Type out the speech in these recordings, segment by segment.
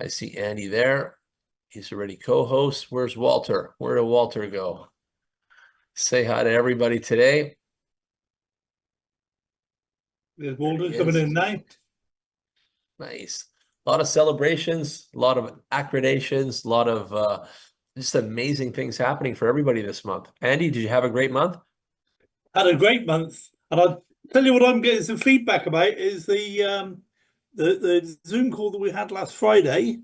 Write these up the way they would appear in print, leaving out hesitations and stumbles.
I see Andy there. He's already co-host. Where's Walter? Where did Walter go? Say hi to everybody today. There's Walter coming in now. Nice. A lot of celebrations, a lot of accreditations, a lot of just amazing things happening for everybody this month. Andy, did you have a great month? Had a great month. And I'll tell you what I'm getting some feedback about is the Zoom call that we had last Friday.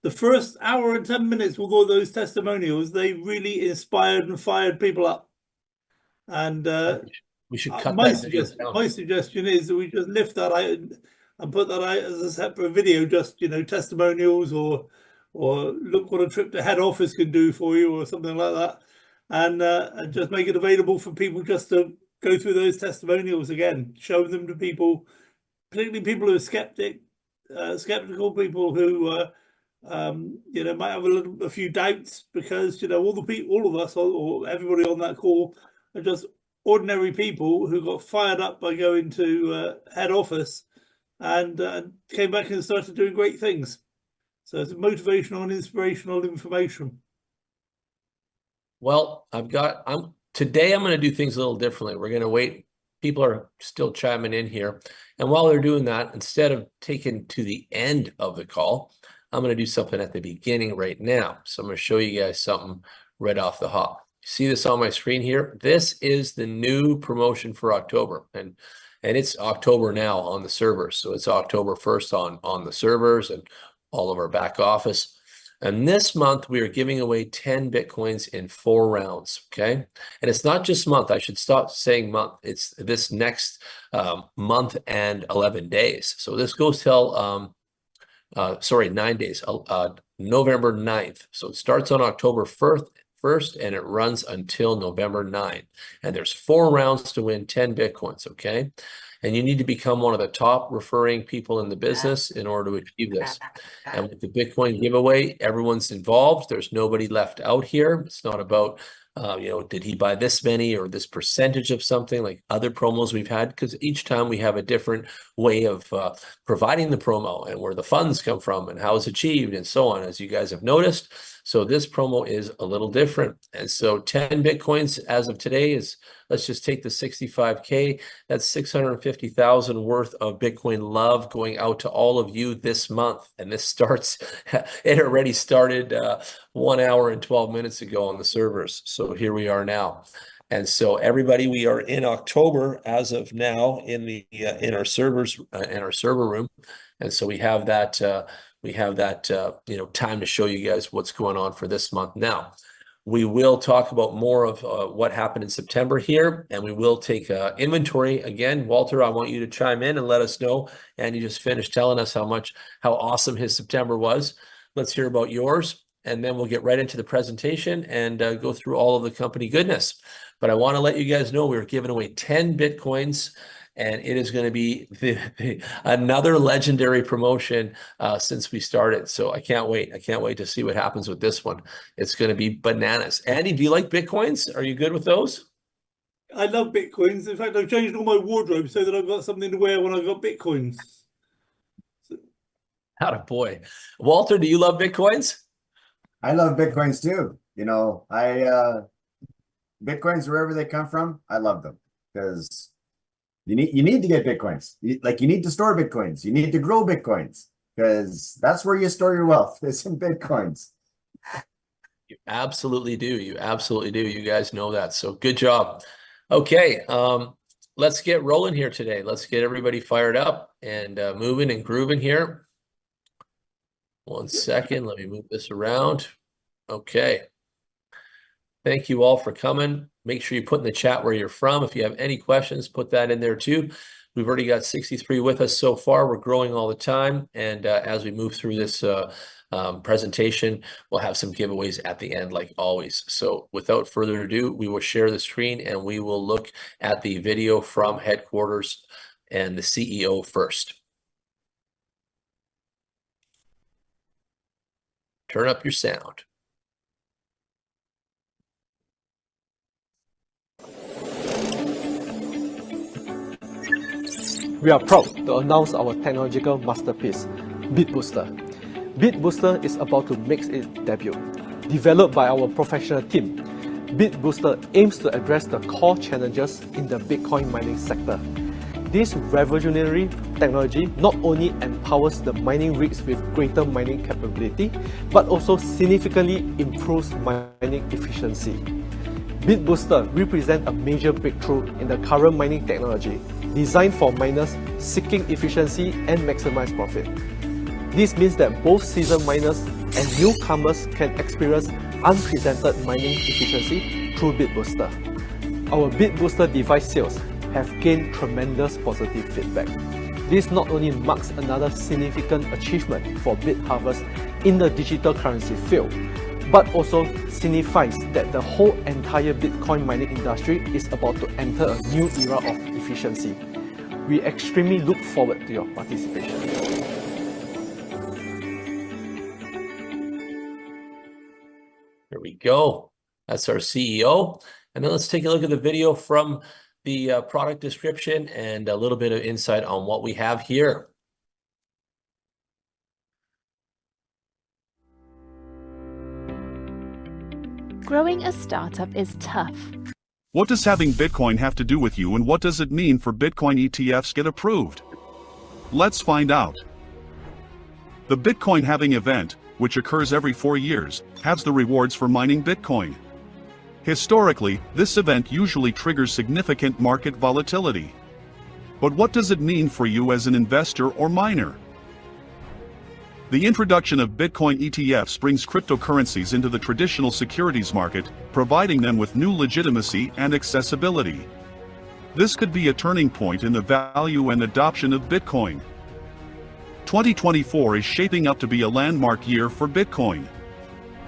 The first hour and 10 minutes with all those testimonials, they really inspired and fired people up. And we should cut my that video down. My suggestion is that we just lift that out and put that out as a separate video, just, testimonials or look what a trip to head office can do for you or something like that. And just make it available for people just to go through those testimonials again, show them to people, particularly people who are skeptical, people who might have a few doubts, because all of us or everybody on that call are just ordinary people who got fired up by going to head office and came back and started doing great things. So it's motivational and inspirational information. Well, today I'm going to do things a little differently. We're going to wait. People are still chiming in here. And while they're doing that, instead of taking to the end of the call, I'm going to do something at the beginning right now. So I'm going to show you guys something right off the hop. See this on my screen here? This is the new promotion for October. And it's October now on the servers. So it's October 1st on the servers and all of our back office. And this month, we are giving away 10 Bitcoins in 4 rounds, okay? And it's not just month. I should stop saying month. It's this next month and 11 days. So this goes till, 9 days, November 9th. So it starts on October 1st and it runs until November 9th. And there's 4 rounds to win 10 Bitcoins, okay? And you need to become one of the top referring people in the business in order to achieve this. And with the Bitcoin giveaway, everyone's involved. There's nobody left out here. It's not about, did he buy this many or this percentage of something like other promos we've had? Because each time we have a different way of providing the promo and where the funds come from and how it's achieved and so on, as you guys have noticed. So this promo is a little different. And so 10 Bitcoins as of today is, let's just take the 65K. That's 650,000 worth of Bitcoin love going out to all of you this month. And this starts, it already started 1 hour and 12 minutes ago on the servers. So here we are now. And so everybody, we are in October as of now in our servers, in our server room. And so we have that, time to show you guys what's going on for this month. Now, we will talk about more of what happened in September here, and we will take inventory again. Walter, I want you to chime in and let us know. And you just finished telling us how awesome his September was. Let's hear about yours, and then we'll get right into the presentation and go through all of the company goodness. But I want to let you guys know we're giving away 10 Bitcoins. And it is going to be another legendary promotion since we started. So I can't wait. I can't wait to see what happens with this one. It's going to be bananas. Andy, do you like Bitcoins? Are you good with those? I love Bitcoins. In fact, I've changed all my wardrobe so that I've got something to wear when I've got Bitcoins. Attaboy. Walter, do you love Bitcoins? I love Bitcoins too. Bitcoins, wherever they come from, I love them because you need to get Bitcoins. You need to store Bitcoins. You need to grow Bitcoins because that's where you store your wealth. It's in Bitcoins. You absolutely do. You absolutely do. You guys know that. So good job. Okay. Let's get rolling here today. Let's get everybody fired up and moving and grooving here. 1 second. Let me move this around. Okay. Thank you all for coming. Make sure you put in the chat where you're from. If you have any questions, put that in there too. We've already got 63 with us so far. We're growing all the time. And as we move through this presentation, we'll have some giveaways at the end like always. So without further ado, we will share the screen and we will look at the video from headquarters and the CEO first. Turn up your sound. We are proud to announce our technological masterpiece, Bitbooster. Bitbooster is about to make its debut. Developed by our professional team, Bitbooster aims to address the core challenges in the Bitcoin mining sector. This revolutionary technology not only empowers the mining rigs with greater mining capability, but also significantly improves mining efficiency. Bitbooster represents a major breakthrough in the current mining technology, designed for miners seeking efficiency and maximize profit. This means that both seasoned miners and newcomers can experience unprecedented mining efficiency through Bitbooster. Our Bitbooster device sales have gained tremendous positive feedback. This not only marks another significant achievement for BitHarvest in the digital currency field, but also signifies that the whole entire Bitcoin mining industry is about to enter a new era of efficiency. We extremely look forward to your participation. There we go. That's our CEO. And then let's take a look at the video from the product description and a little bit of insight on what we have here. Growing a startup is tough. What does having Bitcoin have to do with you, and what does it mean for Bitcoin ETFs get approved? Let's find out. The Bitcoin halving event, which occurs every 4 years, halves the rewards for mining Bitcoin. Historically, this event usually triggers significant market volatility. But what does it mean for you as an investor or miner? The introduction of Bitcoin ETFs brings cryptocurrencies into the traditional securities market, providing them with new legitimacy and accessibility. This could be a turning point in the value and adoption of Bitcoin. 2024 is shaping up to be a landmark year for Bitcoin.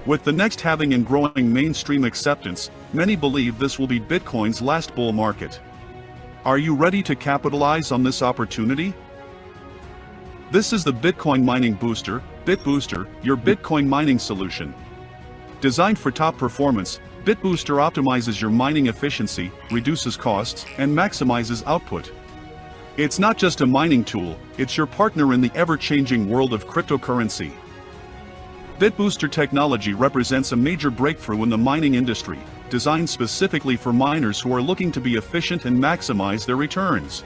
With the next halving and growing mainstream acceptance, many believe this will be Bitcoin's last bull market. Are you ready to capitalize on this opportunity? This is the Bitcoin Mining Booster, Bitbooster, your Bitcoin mining solution. Designed for top performance, Bitbooster optimizes your mining efficiency, reduces costs, and maximizes output. It's not just a mining tool, it's your partner in the ever-changing world of cryptocurrency. Bitbooster technology represents a major breakthrough in the mining industry, designed specifically for miners who are looking to be efficient and maximize their returns.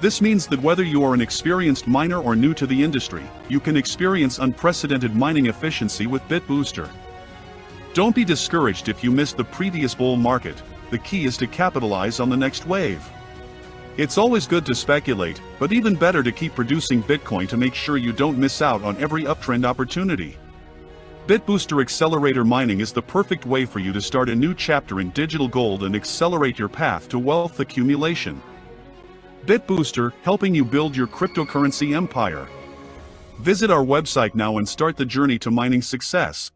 This means that whether you are an experienced miner or new to the industry, you can experience unprecedented mining efficiency with Bitbooster. Don't be discouraged if you missed the previous bull market. The key is to capitalize on the next wave. It's always good to speculate, but even better to keep producing Bitcoin to make sure you don't miss out on every uptrend opportunity. Bitbooster Accelerator Mining is the perfect way for you to start a new chapter in digital gold and accelerate your path to wealth accumulation. Bitbooster, helping you build your cryptocurrency empire. Visit our website now and start the journey to mining success.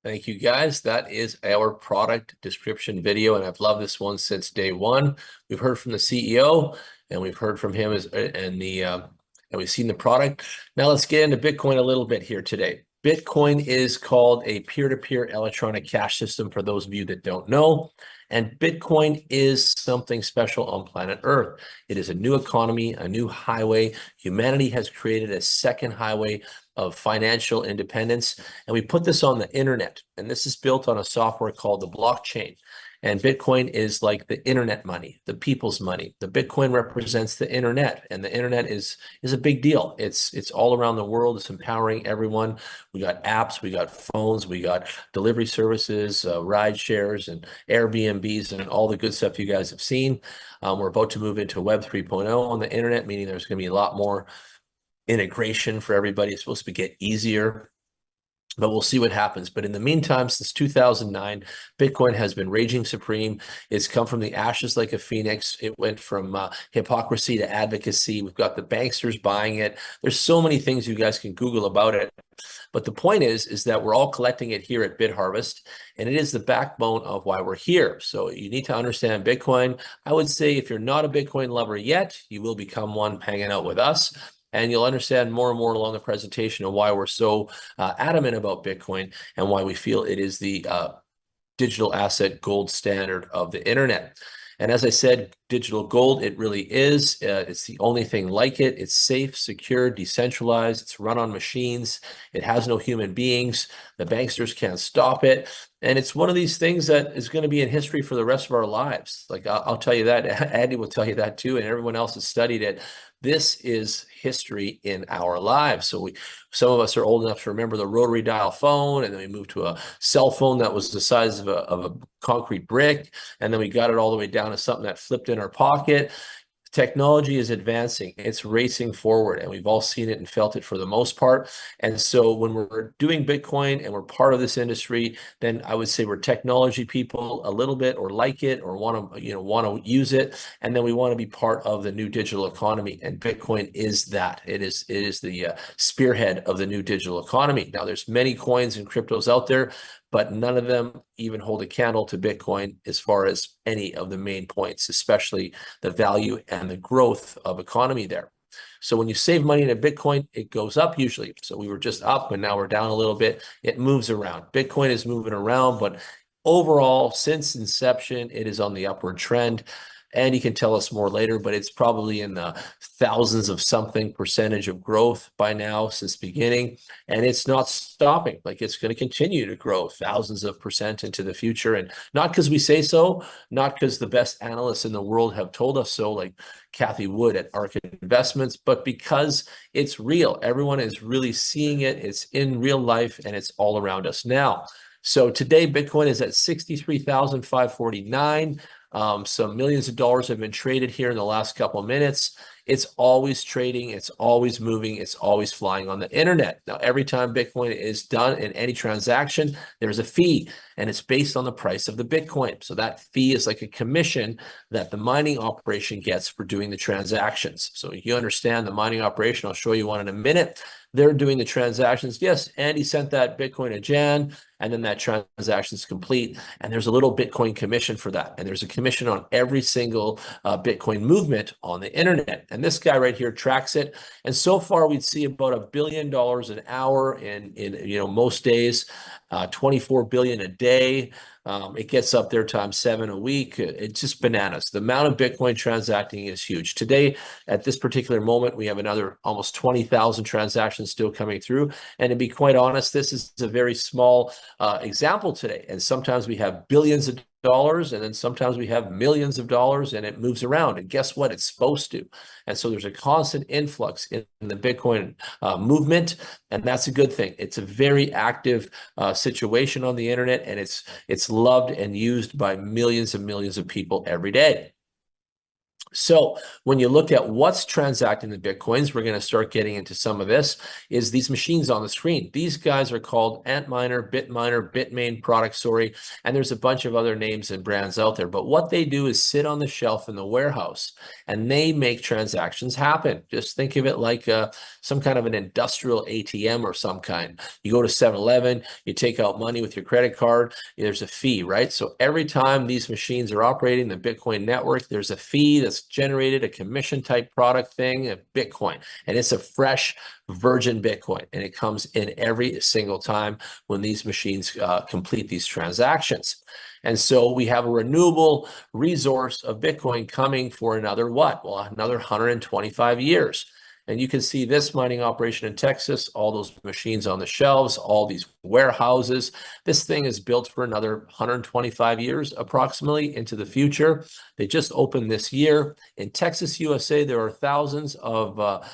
Thank you, guys. That is our product description video, and I've loved this one since day one. We've heard from the CEO, and we've heard from him and we've seen the product. Now let's get into Bitcoin a little bit here today. Bitcoin is called a peer-to-peer electronic cash system for those of you that don't know. And Bitcoin is something special on planet Earth. It is a new economy, a new highway. Humanity has created a second highway of financial independence. And we put this on the internet. And this is built on a software called the blockchain. And Bitcoin is like the internet money, the people's money. The Bitcoin represents the internet, and the internet is a big deal. It's all around the world. It's empowering everyone. We got apps, we got phones, we got delivery services, ride shares, and Airbnbs, and all the good stuff you guys have seen. We're about to move into Web 3.0 on the internet, meaning there's going to be a lot more integration for everybody. It's supposed to get easier, but we'll see what happens. But in the meantime, since 2009, Bitcoin has been raging supreme. It's come from the ashes like a phoenix. It went from hypocrisy to advocacy. We've got the banksters buying it. There's so many things you guys can Google about it. But the point is that we're all collecting it here at BitHarvest, and it is the backbone of why we're here. So you need to understand Bitcoin. I would say if you're not a Bitcoin lover yet, you will become one hanging out with us. And you'll understand more and more along the presentation of why we're so adamant about Bitcoin and why we feel it is the digital asset gold standard of the internet. And as I said, digital gold, it really is. It's the only thing like it. It's safe, secure, decentralized. It's run on machines. It has no human beings. The banksters can't stop it. And it's one of these things that is going to be in history for the rest of our lives. Like I'll tell you that. Andy will tell you that too. And everyone else has studied it. This is history in our lives. So some of us are old enough to remember the rotary dial phone, and then we moved to a cell phone that was the size of a concrete brick, and then we got it all the way down to something that flipped in our pocket. Technology is advancing, it's racing forward, and we've all seen it and felt it for the most part. And so when we're doing Bitcoin and we're part of this industry, then I would say we're technology people a little bit, or like it, or want to use it, and then we want to be part of the new digital economy. And Bitcoin is that. It is the spearhead of the new digital economy. Now, there's many coins and cryptos out there, but none of them even hold a candle to Bitcoin as far as any of the main points, especially the value and the growth of economy there. So when you save money in a Bitcoin, it goes up usually. So we were just up and now we're down a little bit. It moves around. Bitcoin is moving around, but overall, since inception, it is on the upward trend. And he can tell us more later, but it's probably in the thousands of something percentage of growth by now since beginning. And it's not stopping. Like, it's going to continue to grow thousands of percent into the future. And not because we say so, not because the best analysts in the world have told us so, like Kathy Wood at ARK Investments, but because it's real. Everyone is really seeing it. It's in real life and it's all around us now. So today, Bitcoin is at 63,549. Some millions of dollars have been traded here in the last couple of minutes. It's always trading, it's always moving, it's always flying on the internet. Now, every time Bitcoin is done in any transaction, there's a fee, and it's based on the price of the Bitcoin. So that fee is like a commission that the mining operation gets for doing the transactions. So you understand the mining operation. I'll show you one in a minute. They're doing the transactions. Yes, Andy sent that Bitcoin to Jan, and then that transaction is complete. And there's a little Bitcoin commission for that. And there's a commission on every single Bitcoin movement on the internet. And this guy right here tracks it. And so far, we'd see about $1 billion an hour in most days, 24 billion a day. It gets up there times 7 a week. It's just bananas. The amount of Bitcoin transacting is huge. Today, at this particular moment, we have another almost 20,000 transactions still coming through. And to be quite honest, this is a very small example today. And sometimes we have billions of dollars, and then sometimes we have millions of dollars, and it moves around. And guess what? It's supposed to. And so there's a constant influx in the Bitcoin movement, and that's a good thing. It's a very active situation on the internet, and it's loved and used by millions and millions of people every day. So when you look at what's transacting the Bitcoins, we're going to start getting into some of this, is these machines on the screen. These guys are called Antminer, Bitminer, Bitmain, Product Story, and there's a bunch of other names and brands out there. But what they do is sit on the shelf in the warehouse, and they make transactions happen. Just think of it like some kind of an industrial ATM or some kind. You go to 7-Eleven, you take out money with your credit card, there's a fee, right? So every time these machines are operating the Bitcoin network, there's a fee that's generated, a commission type product thing of Bitcoin, and it's a fresh virgin Bitcoin, and it comes in every single time when these machines complete these transactions. And so we have a renewable resource of Bitcoin coming for another what? Well, another 125 years. And you can see this mining operation in Texas, all those machines on the shelves, all these warehouses. This thing is built for another 125 years approximately into the future. They just opened this year. In Texas, USA, there are thousands of,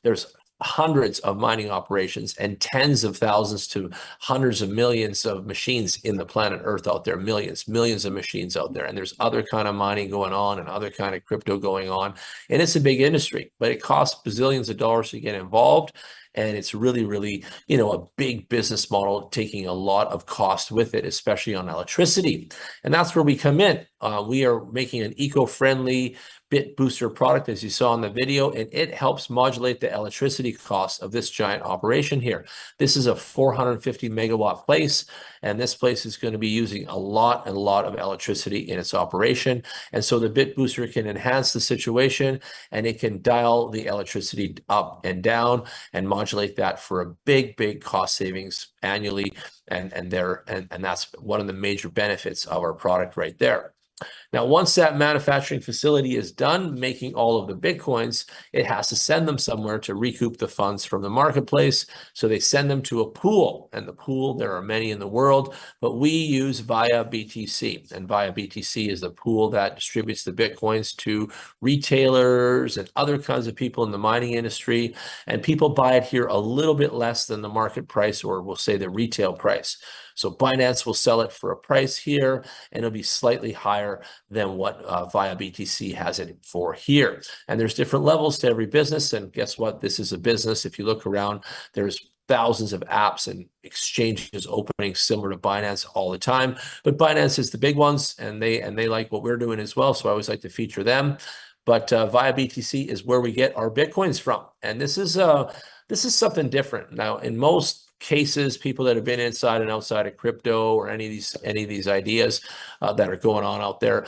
there's hundreds of mining operations and tens of thousands to hundreds of millions of machines in the planet Earth out there, millions of machines out there. And there's other kind of mining going on and other kind of crypto going on. And it's a big industry, but it costs bazillions of dollars to get involved. And it's really, really, a big business model, taking a lot of cost with it, especially on electricity. And that's where we come in. We are making an eco-friendly Bitbooster product, as you saw in the video, and it helps modulate the electricity costs of this giant operation here. This is a 450 megawatt place, and this place is going to be using a lot of electricity in its operation. And so the Bitbooster can enhance the situation, and it can dial the electricity up and down and modulate that for a big cost savings annually. And that's one of the major benefits of our product right there. Now, once that manufacturing facility is done making all of the Bitcoins, it has to send them somewhere to recoup the funds from the marketplace. So they send them to a pool, and the pool, there are many in the world, but we use Via BTC, and Via BTC is the pool that distributes the Bitcoins to retailers and other kinds of people in the mining industry, and people buy it here a little bit less than the market price, or we'll say the retail price. So Binance will sell it for a price here, and it'll be slightly higher than what Via BTC has it for here. And there's different levels to every business. And guess what? This is a business. If you look around, there's thousands of apps and exchanges opening similar to Binance all the time. But Binance is the big ones, and they like what we're doing as well. So I always like to feature them. But Via BTC is where we get our Bitcoins from. And this is something different. Now, in most cases, people that have been inside and outside of crypto or any of these ideas that are going on out there,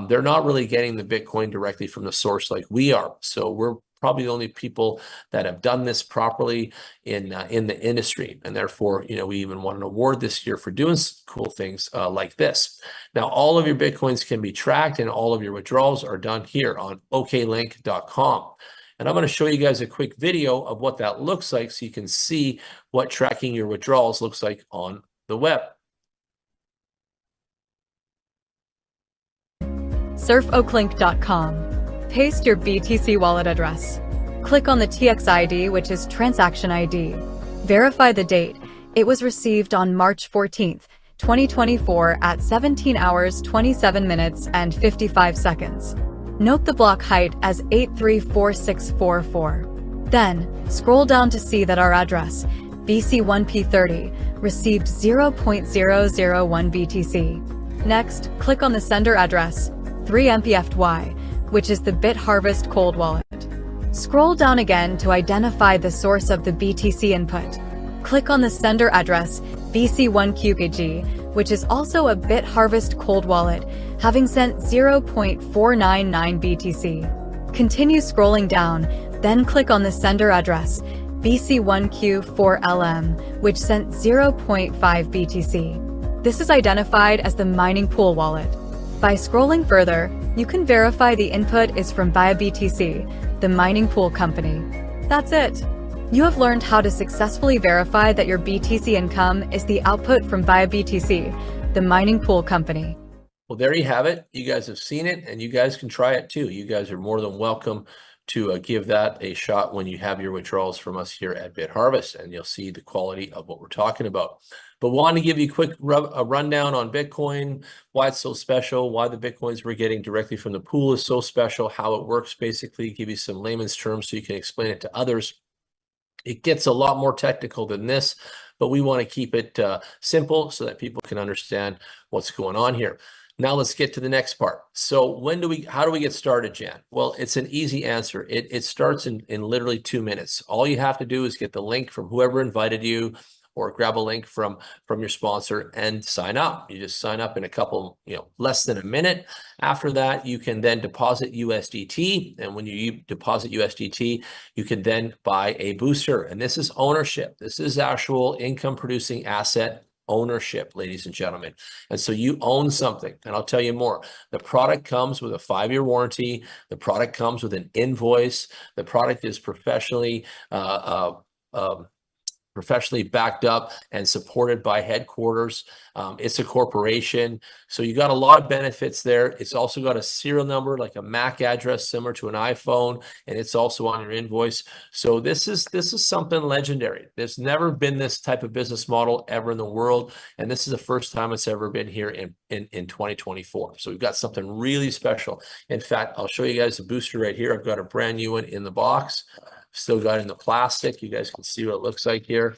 they're not really getting the Bitcoin directly from the source like we are. So we're probably the only people that have done this properly in the industry, and therefore, we even won an award this year for doing cool things like this. Now, all of your Bitcoins can be tracked, and all of your withdrawals are done here on oklink.com. And I'm going to show you guys a quick video of what that looks like so you can see what tracking your withdrawals looks like on the web. Surf oklink.com. Paste your BTC wallet address. Click on the TX ID, which is transaction ID. Verify the date. It was received on March 14th, 2024 at 17 hours, 27 minutes, and 55 seconds. Note the block height as 834644. Then, scroll down to see that our address, BC1P30, received 0.001 BTC. Next, click on the sender address, 3MPFY, which is the BitHarvest cold wallet. Scroll down again to identify the source of the BTC input. Click on the sender address, BC1QKG, which is also a BitHarvest cold wallet, having sent 0.499 BTC. Continue scrolling down, then click on the sender address, BC1Q4LM, which sent 0.5 BTC. This is identified as the mining pool wallet. By scrolling further, you can verify the input is from Via BTC, the mining pool company. That's it. You have learned how to successfully verify that your BTC income is the output from Via BTC, the mining pool company. Well, there you have it. You guys have seen it, and you guys can try it too. You guys are more than welcome to give that a shot when you have your withdrawals from us here at BitHarvest, and you'll see the quality of what we're talking about. But wanted to give you a quick rundown on Bitcoin, why it's so special, why the Bitcoins we're getting directly from the pool is so special, how it works, basically give you some layman's terms so you can explain it to others. It gets a lot more technical than this, but we want to keep it simple so that people can understand what's going on here. Now let's get to the next part. So how do we get started, Jan? Well, it's an easy answer. It starts in literally 2 minutes. All you have to do is get the link from whoever invited you, or grab a link from your sponsor and sign up. You just sign up in a couple, less than a minute. After that, you can then deposit USDT. And when you deposit USDT, you can then buy a booster. And this is ownership. This is actual income producing asset ownership, ladies and gentlemen. And so you own something. And I'll tell you more. The product comes with a 5-year warranty. The product comes with an invoice. The product is professionally backed up and supported by headquarters. It's a corporation. So you got a lot of benefits there. It's also got a serial number, like a MAC address similar to an iPhone, and it's also on your invoice. So this is something legendary. There's never been this type of business model ever in the world. And this is the first time it's ever been here in 2024. So we've got something really special. In fact, I'll show you guys the booster right here. I've got a brand new one in the box. Still got in the plastic. You guys can see what it looks like here.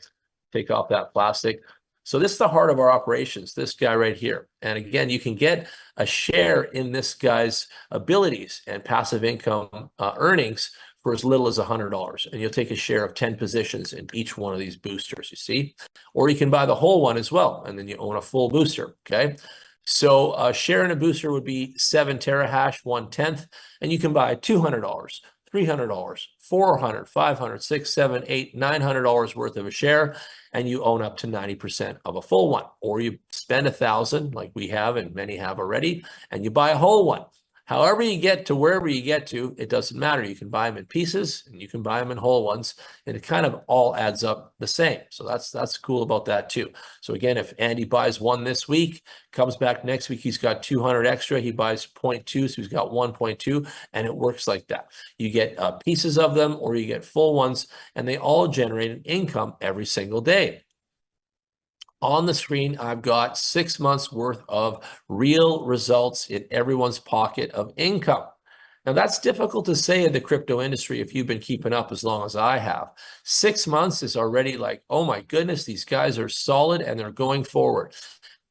Take off that plastic. So this is the heart of our operations, this guy right here. And again, you can get a share in this guy's abilities and passive income earnings for as little as $100. And you'll take a share of 10 positions in each one of these boosters, you see? Or you can buy the whole one as well, and then you own a full booster, okay? So a share in a booster would be 7 terahash, 1/10, and you can buy $200. $300, $400, $500, $600, $700, $800, $900 worth of a share, and you own up to 90% of a full one. Or you spend 1,000 like we have and many have already, and you buy a whole one. However you get to wherever you get to, it doesn't matter. You can buy them in pieces and you can buy them in whole ones, and it kind of all adds up the same. So that's cool about that too. So again, if Andy buys one this week, comes back next week, he's got 200 extra, he buys 0.2, so he's got 1.2, and it works like that. You get pieces of them or you get full ones, and they all generate an income every single day. On the screen, I've got 6 months worth of real results in everyone's pocket of income. Now, that's difficult to say in the crypto industry if you've been keeping up as long as I have. 6 months is already like, oh my goodness, these guys are solid and they're going forward.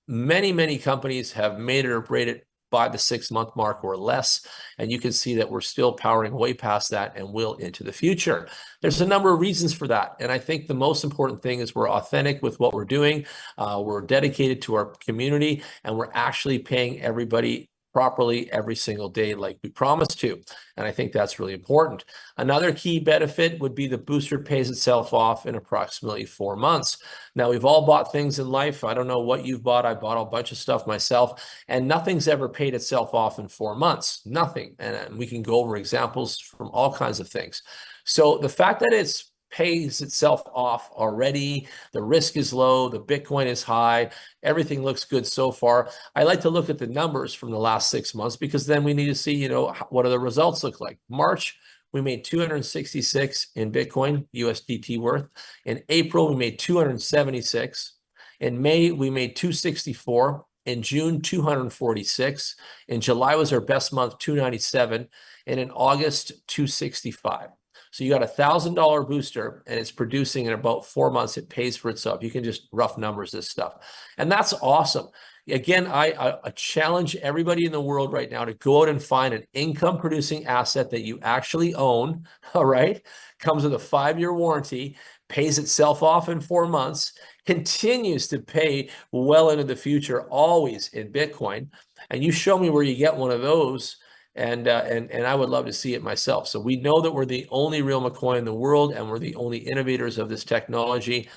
Many companies have made it or braided by the 6-month mark or less, and you can see that we're still powering way past that and will into the future. There's a number of reasons for that, and I think the most important thing is we're authentic with what we're doing. We're dedicated to our community, and we're actually paying everybody properly every single day like we promised to. And I think that's really important. Another key benefit would be the booster pays itself off in approximately 4 months. Now, we've all bought things in life. I don't know what you've bought. I bought a bunch of stuff myself, and nothing's ever paid itself off in 4 months. Nothing. And we can go over examples from all kinds of things. So the fact that it's pays itself off already, the risk is low, the Bitcoin is high, everything looks good so far. I like to look at the numbers from the last 6 months because then we need to see, what do the results look like. March, we made 266 in Bitcoin USDT worth. In April, we made 276. In May, we made 264. In June, 246. In July was our best month, 297. And in August, 265. So you got $1,000 booster and it's producing in about 4 months. It pays for itself. You can just rough numbers this stuff. And that's awesome. Again, I challenge everybody in the world right now to go out and find an income producing asset that you actually own. All right. Comes with a 5-year warranty, pays itself off in 4 months, continues to pay well into the future, always in Bitcoin. And you show me where you get one of those. And I would love to see it myself. So we know that we're the only real McCoy in the world, and we're the only innovators of this technology.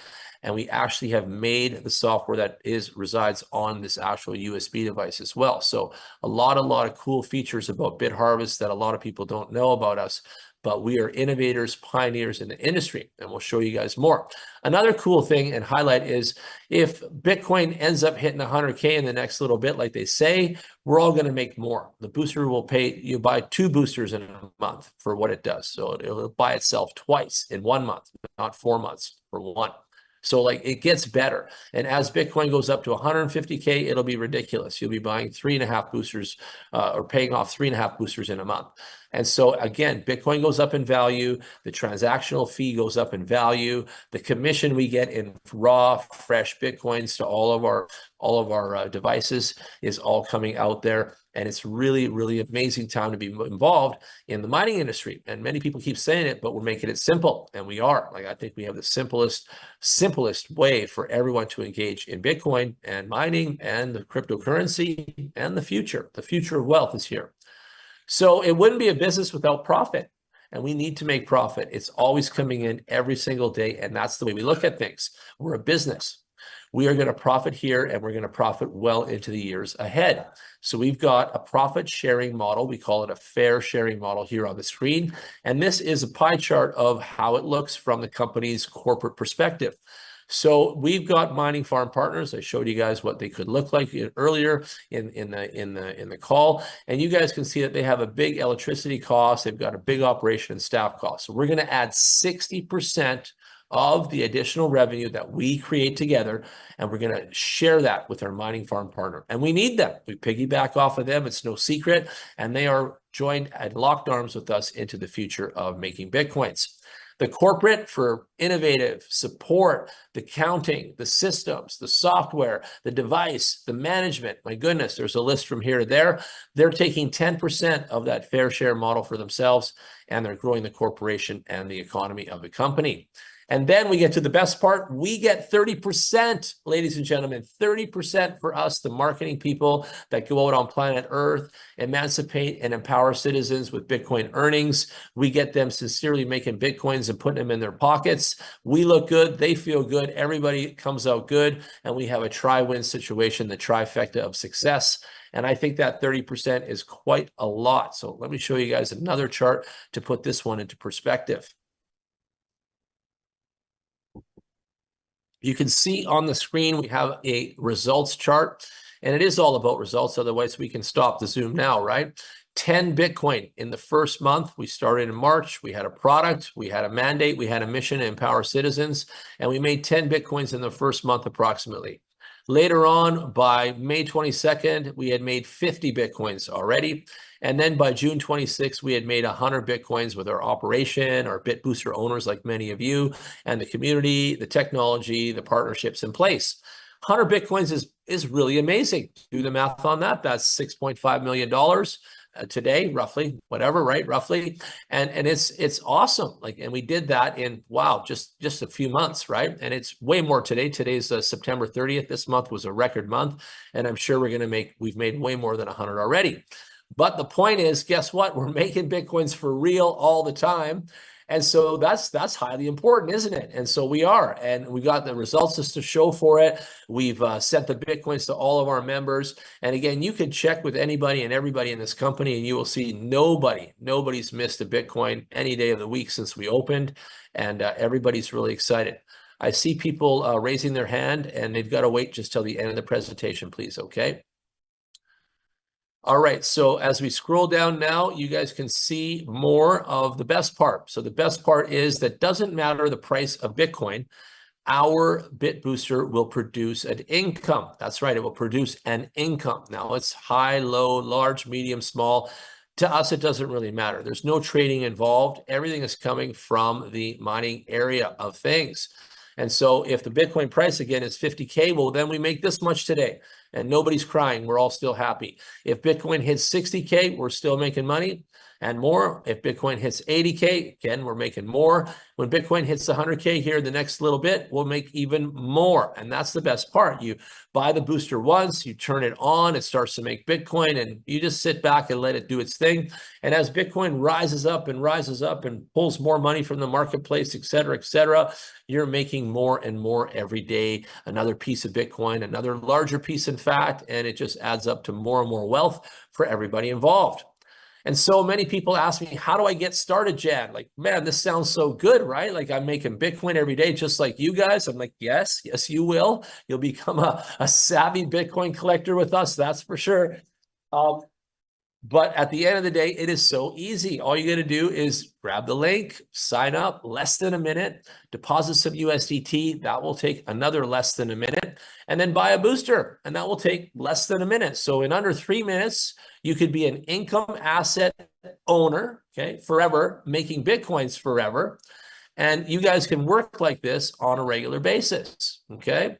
And we actually have made the software that resides on this actual USB device as well. So a lot of cool features about BitHarvest that a lot of people don't know about us. But we are innovators, pioneers in the industry, and we'll show you guys more. Another cool thing and highlight is if Bitcoin ends up hitting 100K in the next little bit, like they say, we're all going to make more. The booster will pay, you buy 2 boosters in a month for what it does. So it'll buy itself twice in 1 month, not 4 months for one. So like it gets better. And as Bitcoin goes up to 150K, it'll be ridiculous. You'll be buying 3.5 boosters or paying off 3.5 boosters in a month. And so again, Bitcoin goes up in value. The transactional fee goes up in value. The commission we get in raw, fresh Bitcoins to all of our devices is all coming out there. And it's really, really amazing time to be involved in the mining industry. And many people keep saying it, but we're making it simple. And we are. Like, I think we have the simplest way for everyone to engage in Bitcoin and mining and the cryptocurrency and the future. The future of wealth is here. So it wouldn't be a business without profit. And we need to make profit. It's always coming in every single day. And that's the way we look at things. We're a business. We are going to profit here, and we're going to profit well into the years ahead. So we've got a profit sharing model. We call it a fair sharing model here on the screen. And this is a pie chart of how it looks from the company's corporate perspective. So we've got mining farm partners. I showed you guys what they could look like earlier in the call, and you guys can see that they have a big electricity cost. They've got a big operation and staff cost. So we're going to add 60% of the additional revenue that we create together, and we're going to share that with our mining farm partner. And we need them. We piggyback off of them. It's no secret, and they are joined at locked arms with us into the future of making Bitcoins. The corporate for innovative support, the counting, the systems, the software, the device, the management. My goodness, there's a list from here to there. They're taking 10% of that fair share model for themselves, and they're growing the corporation and the economy of the company. And then we get to the best part. We get 30%, ladies and gentlemen, 30% for us, the marketing people that go out on planet Earth, emancipate and empower citizens with Bitcoin earnings. We get them sincerely making Bitcoins and putting them in their pockets. We look good. They feel good. Everybody comes out good. And we have a tri-win situation, the trifecta of success. And I think that 30% is quite a lot. So let me show you guys another chart to put this one into perspective. You can see on the screen, we have a results chart, and it is all about results. Otherwise, we can stop the Zoom now, right? 10 Bitcoin in the first month. We started in March. We had a product, we had a mandate, we had a mission to empower citizens, and we made 10 Bitcoins in the first month approximately. Later on, by May 22nd, we had made 50 Bitcoins already. And then by June 26th, we had made 100 Bitcoins with our operation, our Bitbooster owners, like many of you, and the community, the technology, the partnerships in place. 100 Bitcoins is really amazing. Do the math on that. That's $6.5 million today, roughly, whatever, right? Roughly. And it's awesome. Like, and we did that in, wow, just a few months, right? And it's way more today. Today's September 30th. This month was a record month. And I'm sure we've made way more than 100 already. But the point is, guess what? We're making Bitcoins for real all the time. And so that's highly important, isn't it? And so we are, and we got the results just to show for it. We've sent the Bitcoins to all of our members. And again, you can check with anybody and everybody in this company, and you will see nobody's missed a Bitcoin any day of the week since we opened, and everybody's really excited. I see people raising their hand, and they've got to wait just till the end of the presentation, please, okay? All right, so as we scroll down now, you guys can see more of the best part. So the best part is that doesn't matter the price of Bitcoin, our Bitbooster will produce an income. That's right, it will produce an income. Now it's high, low, large, medium, small. To us, it doesn't really matter. There's no trading involved. Everything is coming from the mining area of things. And so if the Bitcoin price again is 50K, well, then we make this much today and nobody's crying. We're all still happy. If Bitcoin hits 60K, we're still making money and more. If Bitcoin hits 80K, again, we're making more. When Bitcoin hits 100K here the next little bit, we'll make even more. And that's the best part. You buy the booster once, you turn it on, it starts to make Bitcoin, and you just sit back and let it do its thing. And as Bitcoin rises up and pulls more money from the marketplace, et cetera, you're making more and more every day. Another piece of Bitcoin, another larger piece, in fact, and it just adds up to more and more wealth for everybody involved. And so many people ask me, how do I get started, Jan? Like, man, this sounds so good, right? Like I'm making Bitcoin every day, just like you guys. I'm like, yes, you will. You'll become a savvy Bitcoin collector with us, that's for sure. But at the end of the day, it is so easy. All you got to do is grab the link, sign up, less than a minute, deposit some USDT. That will take another less than a minute, and then buy a booster, and that will take less than a minute. So in under 3 minutes, you could be an income asset owner, okay, forever, making Bitcoins forever. And you guys can work like this on a regular basis, okay?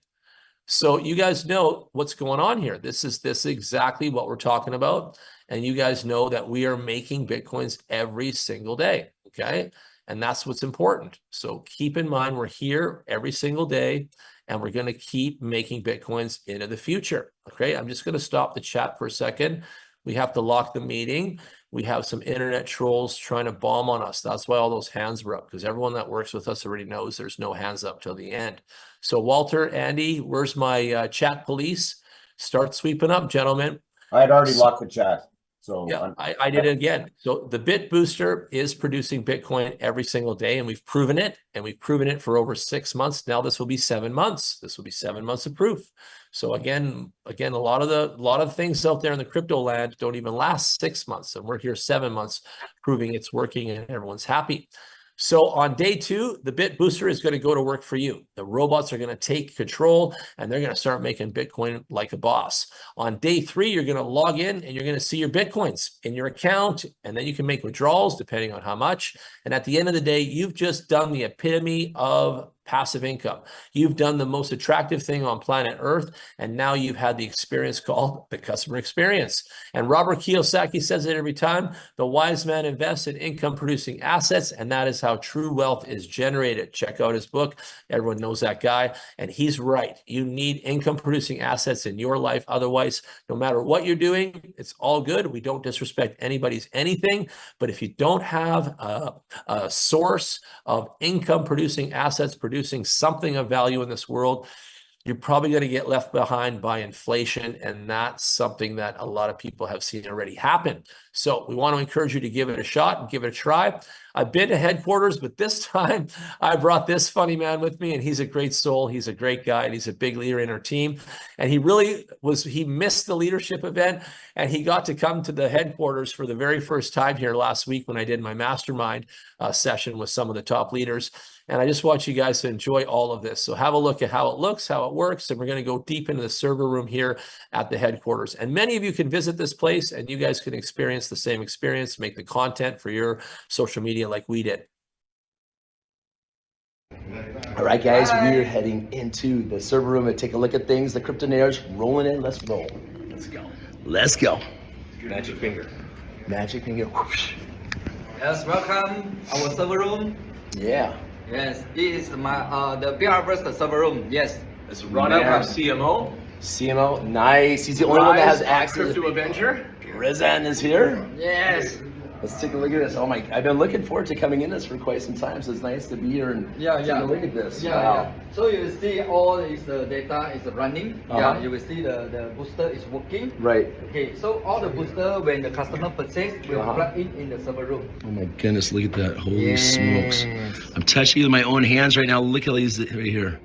So you guys know what's going on here. This is exactly what we're talking about. And you guys know that we are making Bitcoins every single day, okay? And that's what's important. So keep in mind, we're here every single day, and we're going to keep making Bitcoins into the future, okay? I'm just going to stop the chat for a second. We have to lock the meeting. We have some internet trolls trying to bomb on us. That's why all those hands were up, because everyone that works with us already knows there's no hands up till the end. So Walter, Andy, where's my chat police? Start sweeping up, gentlemen. I had already locked the chat. So yeah, I did it again. So the Bitbooster is producing Bitcoin every single day, and we've proven it, and we've proven it for over 6 months. Now this will be 7 months. This will be 7 months of proof. So again, a lot of the things out there in the crypto land don't even last 6 months, and we're here 7 months proving it's working and everyone's happy. So on day 2, the Bitbooster is going to go to work for you. The robots are going to take control, and they're going to start making Bitcoin like a boss. On day 3, you're going to log in, and you're going to see your Bitcoins in your account, and then you can make withdrawals depending on how much. And at the end of the day, you've just done the epitome of passive income. You've done the most attractive thing on planet Earth, and now you've had the experience called the customer experience. And Robert Kiyosaki says it every time: the wise man invests in income-producing assets, and that is how true wealth is generated. Check out his book. Everyone knows that guy, and he's right. You need income-producing assets in your life. Otherwise, no matter what you're doing, it's all good. We don't disrespect anybody's anything, but if you don't have a source of income-producing assets, producing something of value in this world, you're probably going to get left behind by inflation, and that's something that a lot of people have seen already happen. So we want to encourage you to give it a shot and give it a try. I've been to headquarters, but this time I brought this funny man with me, and he's a great soul. He's a great guy, and he's a big leader in our team. And he missed the leadership event, and he got to come to the headquarters for the very first time here last week when I did my mastermind session with some of the top leaders. And I just want you guys to enjoy all of this. So have a look at how it looks, how it works, and we're going to go deep into the server room here at the headquarters. And many of you can visit this place, and you guys can experience the same experience, make the content for your social media like we did. All right, guys, we're heading into the server room and take a look at things. The cryptonaires rolling in. Let's roll. Let's go. Let's go. Magic finger. Magic finger. Whoosh. Yes, welcome our server room. Yeah. Yes, this is my the BitHarvest server room. Yes. It's Ron, our CMO. CMO, nice. He's the only one that has access. Crypto Avenger. Rizan is here. Yes. Let's take a look at this. Oh my! I've been looking forward to coming in this for quite some time, so it's nice to be here and take a look at this. Wow. So you will see all is the data is running. Yeah, you will see the booster is working. Right. Okay, so all the booster when the customer purchase will plug in the server room. Oh my goodness! Look at that! Holy smokes! I'm touching it with my own hands right now. Look at these right here.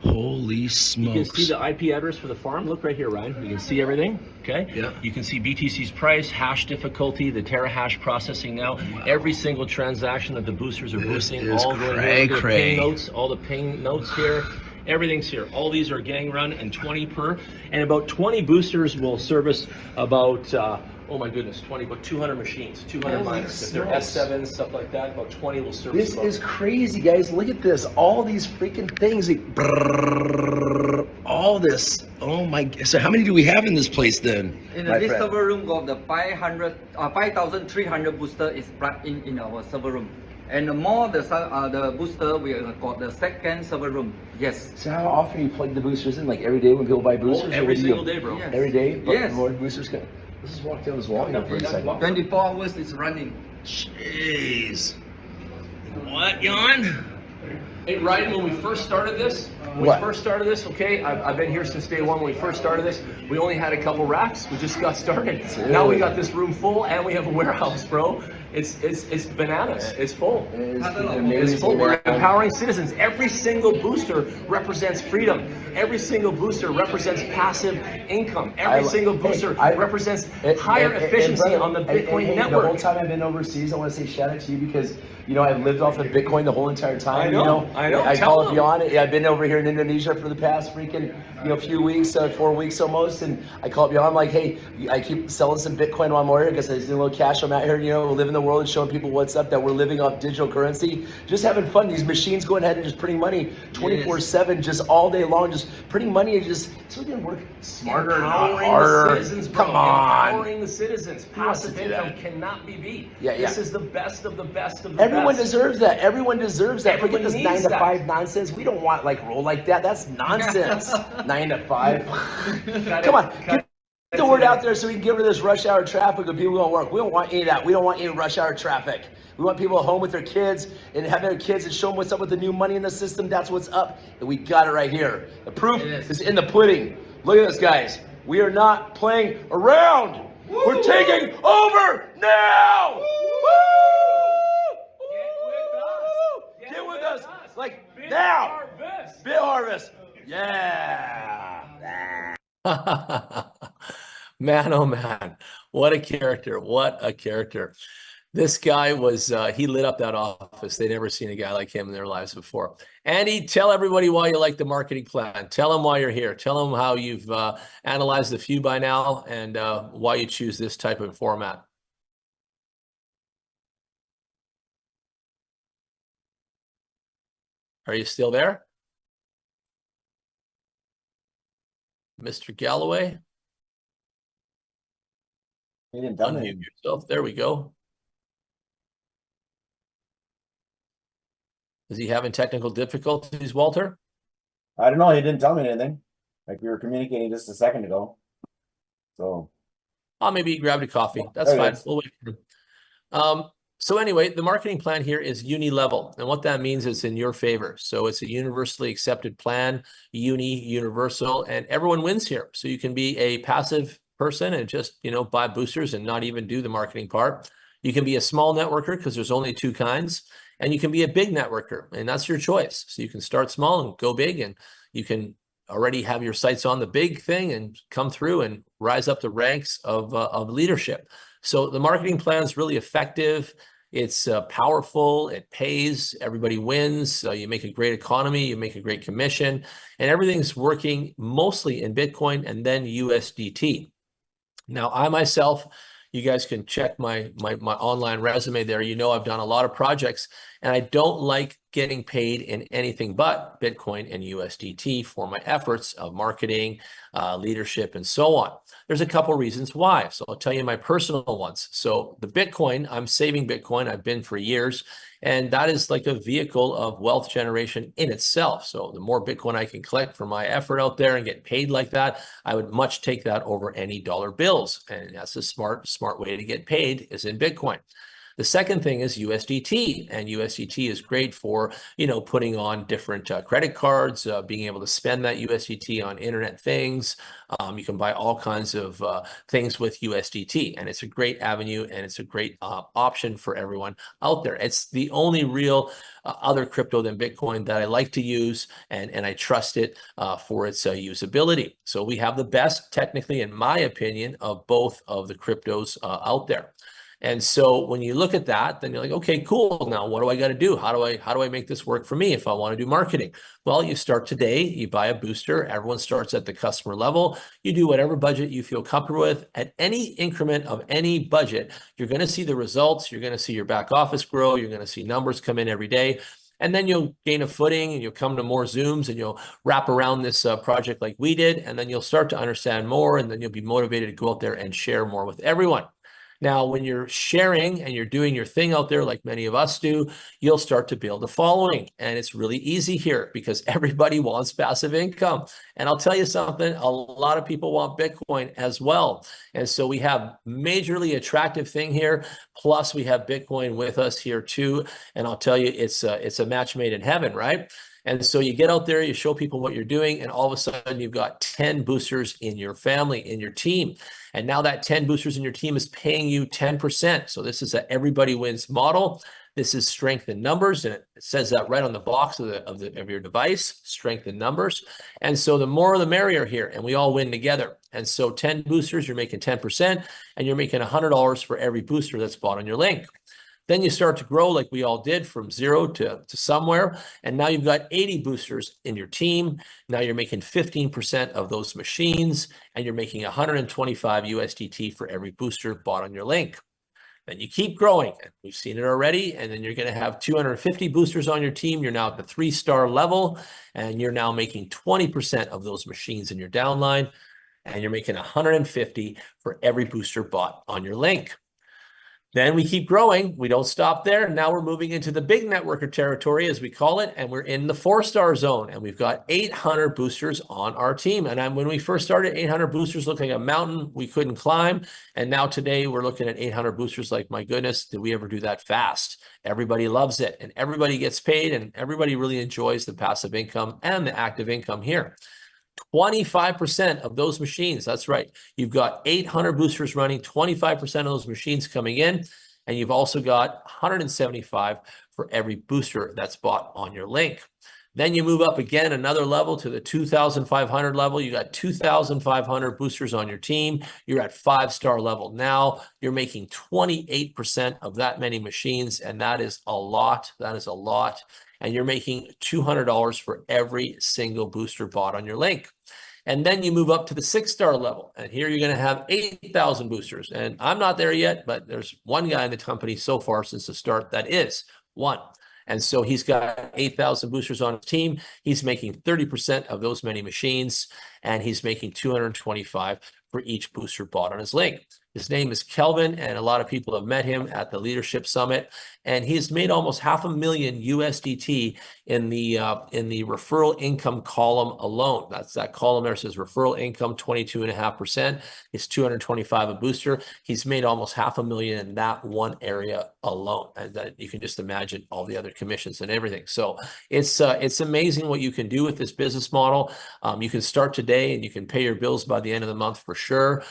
Holy smokes. You can see the IP address for the farm. Look right here, Ryan. You can see everything, okay? Yeah. You can see BTC's price, hash difficulty, the terahash processing now. Wow. Every single transaction that the boosters are boosting, all going into the ping notes, all the ping notes here. Everything's here. All these are gang run and 20 per. And about 20 boosters will service about, oh my goodness, about 200 machines, 200 miners. If they're S7s, stuff like that, about 20 will service. This is crazy, guys. Look at this. All these freaking things. All this. Oh my. So how many do we have in this place then? In this server room, got the 5,300 booster is plugged in our server room. And the more the booster, we got the second server room. Yes. So how often you plug the boosters in? Like every day when people buy boosters? Every single day, bro. Yes. Every day? Yes. More boosters come. Let's just walk down this wall for a second. 24 hours is running. Jeez. What, Jan? Hey, Ryan, when we first started this, okay, I've been here since day one. When we first started this, we only had a couple racks. We just got started. Now we got this room full, and we have a warehouse, bro. It's bananas. It's full. It's full. We're empowering citizens. Every single booster represents freedom. Every single booster represents passive income. Every single booster represents higher efficiency on the Bitcoin network. The whole time I've been overseas, I want to say shout out to you because I've lived off of Bitcoin the whole entire time. I know. I call it beyond it. I've been over here in Indonesia for the past freaking few weeks, 4 weeks almost, and I call it beyond. I'm like, hey, I keep selling some Bitcoin while I'm over here because I just need a little cash. I'm out here, we're living the world and showing people what's up, that we're living off digital currency, just having fun. These machines going ahead and just printing money 24/7, just all day long, just printing money and just so we can work smarter and harder. The citizens, bro. Come on, empowering the citizens. Passive income cannot be beat. This is the best of the best of the Everyone best. deserves that. Everyone deserves that. Everybody Forget this 9 to 5 nonsense. We don't want roll like that. That's nonsense. 9 to 5. Come on. Get the word out there so we can get rid of this rush hour traffic of people going to work. We don't want any of that. We don't want any rush hour traffic. We want people at home with their kids and having their kids and show them what's up with the new money in the system. That's what's up. And we got it right here. The proof is in the pudding. Look at this, guys. We are not playing around. Woo! We're taking over now. Woo! Get with us. Like now. BitHarvest. Yeah. Man, oh man, what a character. What a character. This guy was, he lit up that office. They'd never seen a guy like him in their lives before. Andy, tell everybody why you like the marketing plan. Tell them why you're here. Tell them how you've analyzed a few by now and why you choose this type of format. Are you still there? Mr. Galloway? He didn't tell me. Unmute yourself. There we go. Is he having technical difficulties, Walter? I don't know. He didn't tell me anything. Like we were communicating just a second ago. So. Oh, maybe he grabbed a coffee. That's There fine. it is. We'll wait for him. So anyway, the marketing plan here is uni-level. And what that means is in your favor. So it's a universally accepted plan, universal, and everyone wins here. So you can be a passive person and just, buy boosters and not even do the marketing part. You can be a small networker because there's only two kinds. And you can be a big networker, and that's your choice. So you can start small and go big, and you can already have your sights on the big thing and come through and rise up the ranks of leadership. So the marketing plan is really effective. It's powerful. It pays. Everybody wins. You make a great economy. You make a great commission, and everything's working mostly in Bitcoin and then USDT. Now, I myself, you guys can check my online resume there. I've done a lot of projects, and I don't like getting paid in anything but Bitcoin and USDT for my efforts of marketing, leadership, and so on. There's a couple reasons why. So I'll tell you my personal ones. So the Bitcoin, I'm saving Bitcoin. I've been for years. And that is like a vehicle of wealth generation in itself. So the more Bitcoin I can collect for my effort out there and get paid like that, I would much take that over any dollar bills. And that's a smart way to get paid is in Bitcoin. The second thing is USDT, and USDT is great for, putting on different credit cards, being able to spend that USDT on internet things. You can buy all kinds of things with USDT, and it's a great avenue, and it's a great option for everyone out there. It's the only real other crypto than Bitcoin that I like to use, and I trust it for its usability. So we have the best, technically, in my opinion, of both of the cryptos out there. And so when you look at that, then you're like, okay, cool. Now, what do I got to do? How do I make this work for me if I want to do marketing? Well, you start today, you buy a booster. Everyone starts at the customer level. You do whatever budget you feel comfortable with. At any increment of any budget, you're going to see the results. You're going to see your back office grow. You're going to see numbers come in every day. And then you'll gain a footing and you'll come to more Zooms and you'll wrap around this project like we did. And then you'll start to understand more, and then you'll be motivated to go out there and share more with everyone. Now, when you're sharing and you're doing your thing out there, like many of us do, you'll start to build a following. And it's really easy here because everybody wants passive income. And I'll tell you something, a lot of people want Bitcoin as well. And so we have majorly attractive thing here. Plus we have Bitcoin with us here too. And I'll tell you, it's a match made in heaven, right? And so you get out there, you show people what you're doing, and all of a sudden you've got 10 boosters in your family, in your team. And now that 10 boosters in your team is paying you 10%. So this is a everybody wins model. This is strength in numbers, and it says that right on the box of your device, strength in numbers. And so the more the merrier here, and we all win together. And so 10 boosters, you're making 10%, and you're making $100 for every booster that's bought on your link. Then you start to grow like we all did from 0 to somewhere. And now you've got 80 boosters in your team. Now you're making 15% of those machines, and you're making 125 USDT for every booster bought on your link. Then you keep growing. We've seen it already. And then you're going to have 250 boosters on your team. You're now at the 3-star level, and you're now making 20% of those machines in your downline. And you're making 150 for every booster bought on your link. Then we keep growing. We don't stop there. Now we're moving into the big networker territory, as we call it, and we're in the 4-star zone. And we've got 800 boosters on our team. And when we first started, 800 boosters looked like a mountain we couldn't climb. And now today we're looking at 800 boosters like, my goodness, did we ever do that fast? Everybody loves it, and everybody gets paid, and everybody really enjoys the passive income and the active income here. 25% of those machines, that's right. You've got 800 boosters running, 25% of those machines coming in, and you've also got 175 for every booster that's bought on your link. Then you move up again another level to the 2,500 level. You got 2,500 boosters on your team. You're at 5-star level now. You're making 28% of that many machines, and that is a lot. That is a lot. And you're making $200 for every single booster bought on your link. And then you move up to the 6-star level. And here you're going to have 8,000 boosters. And I'm not there yet, but there's one guy in the company so far since the start that is one. And so he's got 8,000 boosters on his team. He's making 30% of those many machines, and he's making 225 for each booster bought on his link. His name is Kelvin, and a lot of people have met him at the Leadership Summit, and he's made almost $500,000 USDT in the referral income column alone. That's that column there says referral income 22.5%. It's 225 a booster. He's made almost $500,000 in that one area alone, and that you can just imagine all the other commissions and everything. So it's amazing what you can do with this business model. You can start today, and you can pay your bills by the end of the month for sure.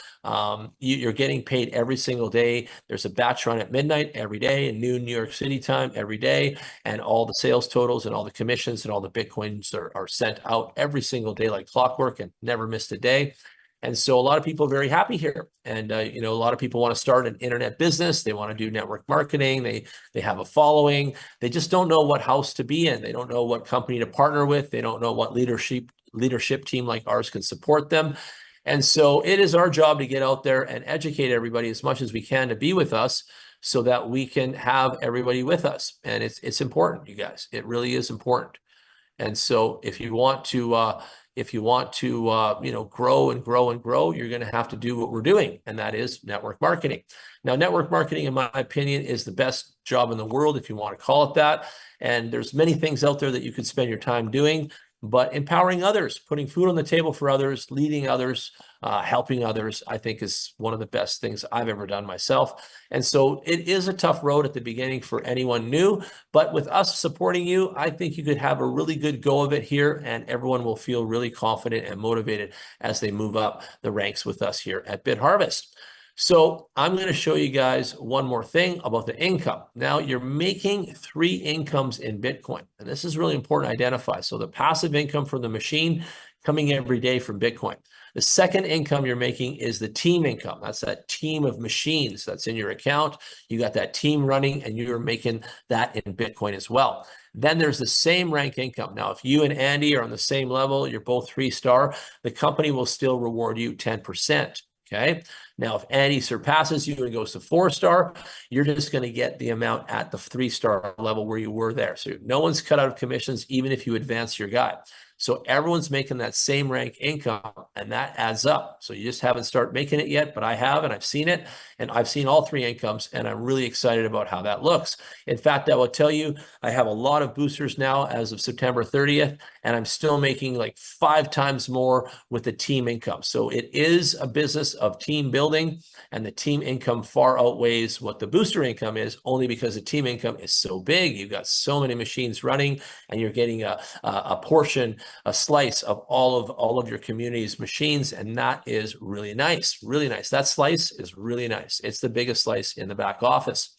You're getting paid every single day. There's a batch run at midnight every day, and noon New York City time every day, and all the sales totals and all the commissions and all the Bitcoins are sent out every single day like clockwork, and never missed a day. And so a lot of people are very happy here. And, you know, a lot of people want to start an internet business. They want to do network marketing. They have a following. They just don't know what house to be in. They don't know what company to partner with. They don't know what leadership team like ours can support them. And so it is our job to get out there and educate everybody as much as we can to be with us, so that we can have everybody with us. And it's important, you guys. It really is important. And so if you want to you know, grow and grow and grow, you're going to have to do what we're doing, and that is network marketing. Now, network marketing, in my opinion, is the best job in the world, if you want to call it that. And there's many things out there that you could spend your time doing. But empowering others, putting food on the table for others, leading others, helping others, I think is one of the best things I've ever done myself. And so it is a tough road at the beginning for anyone new, but with us supporting you, I think you could have a really good go of it here, and everyone will feel really confident and motivated as they move up the ranks with us here at BitHarvest. So I'm going to show you guys one more thing about the income. Now, you're making 3 incomes in Bitcoin, and this is really important to identify. So the passive income from the machine coming every day from Bitcoin. The second income you're making is the team income. That's that team of machines that's in your account. You got that team running, and you're making that in Bitcoin as well. Then there's the same rank income. Now, if you and Andy are on the same level, you're both 3-star, the company will still reward you 10%. Okay. Now, if Andy surpasses you and goes to 4-star, you're just going to get the amount at the 3-star level where you were there. So no one's cut out of commissions, even if you advance your guy. So everyone's making that same rank income, and that adds up. So you just haven't started making it yet, but I have, and I've seen it, and I've seen all 3 incomes, and I'm really excited about how that looks. In fact, I will tell you, I have a lot of boosters now as of September 30th, and I'm still making like 5 times more with the team income. So it is a business of team building, and the team income far outweighs what the booster income is, only because the team income is so big. You've got so many machines running, and you're getting a portion, a slice of all of your community's machines, and that is really nice, really nice. That slice is really nice. It's the biggest slice in the back office.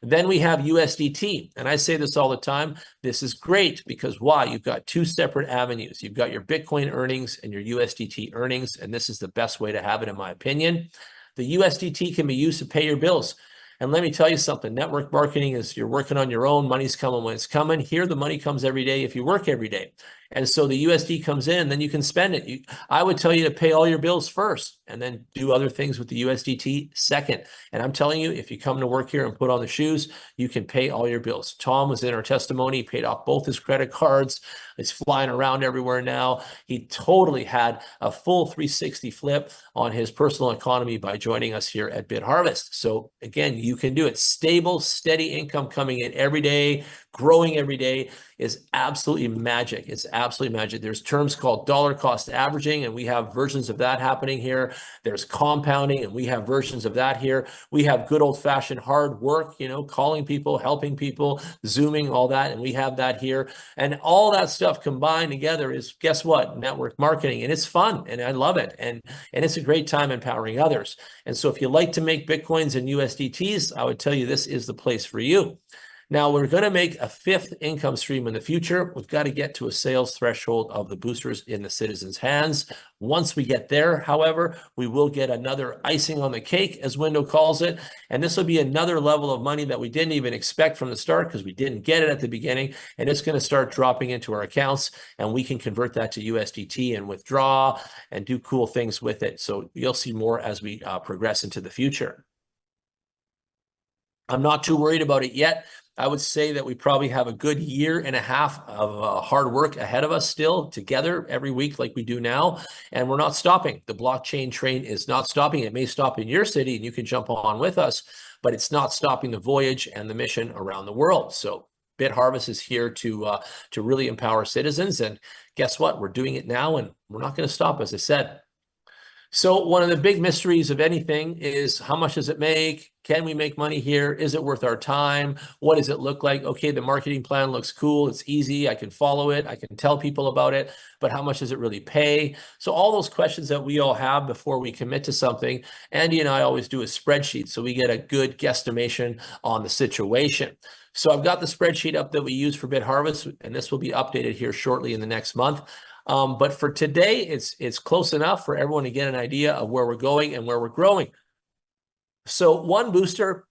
Then we have USDT, and I say this all the time. This is great because why? You've got 2 separate avenues. You've got your Bitcoin earnings and your USDT earnings, and this is the best way to have it, in my opinion. The USDT can be used to pay your bills. And let me tell you something, network marketing is you're working on your own, money's coming when it's coming. Here, the money comes every day if you work every day. And so the USD comes in, then you can spend it. I would tell you to pay all your bills first and then do other things with the USDT second. And I'm telling you, if you come to work here and put on the shoes, you can pay all your bills. Tom was in our testimony, he paid off both his credit cards. He's flying around everywhere now. He totally had a full 360 flip on his personal economy by joining us here at BitHarvest. So again, you can do it. Stable, steady income coming in every day, growing every day is absolutely magic. It's absolutely magic. There's terms called dollar cost averaging, and we have versions of that happening here. There's compounding, and we have versions of that here. We have good old-fashioned hard work, you know, calling people, helping people, Zooming, all that, and we have that here. And all that stuff combined together is, guess what? Network marketing, and it's fun, and I love it, and it's a great time empowering others. And so if you like to make Bitcoins and USDTs, I would tell you this is the place for you. Now, we're going to make a 5th income stream in the future. We've got to get to a sales threshold of the boosters in the citizens' hands. Once we get there, however, we will get another icing on the cake, as Window calls it. And this will be another level of money that we didn't even expect from the start because we didn't get it at the beginning. And it's going to start dropping into our accounts, and we can convert that to USDT and withdraw and do cool things with it. So you'll see more as we progress into the future. I'm not too worried about it yet. I would say that we probably have a good year and a half of hard work ahead of us still together every week like we do now. And we're not stopping. The blockchain train is not stopping. It may stop in your city and you can jump on with us, but it's not stopping the voyage and the mission around the world. So BitHarvest is here to really empower citizens. And guess what? We're doing it now and we're not going to stop, as I said. So one of the big mysteries of anything is how much does it make? Can we make money here? Is it worth our time? What does it look like? Okay, the marketing plan looks cool. It's easy. I can follow it. I can tell people about it. But how much does it really pay? So all those questions that we all have before we commit to something, Andy and I always do a spreadsheet so we get a good guesstimation on the situation. So I've got the spreadsheet up that we use for BitHarvest, and this will be updated here shortly in the next month. But for today, it's close enough for everyone to get an idea of where we're going and where we're growing. So one booster,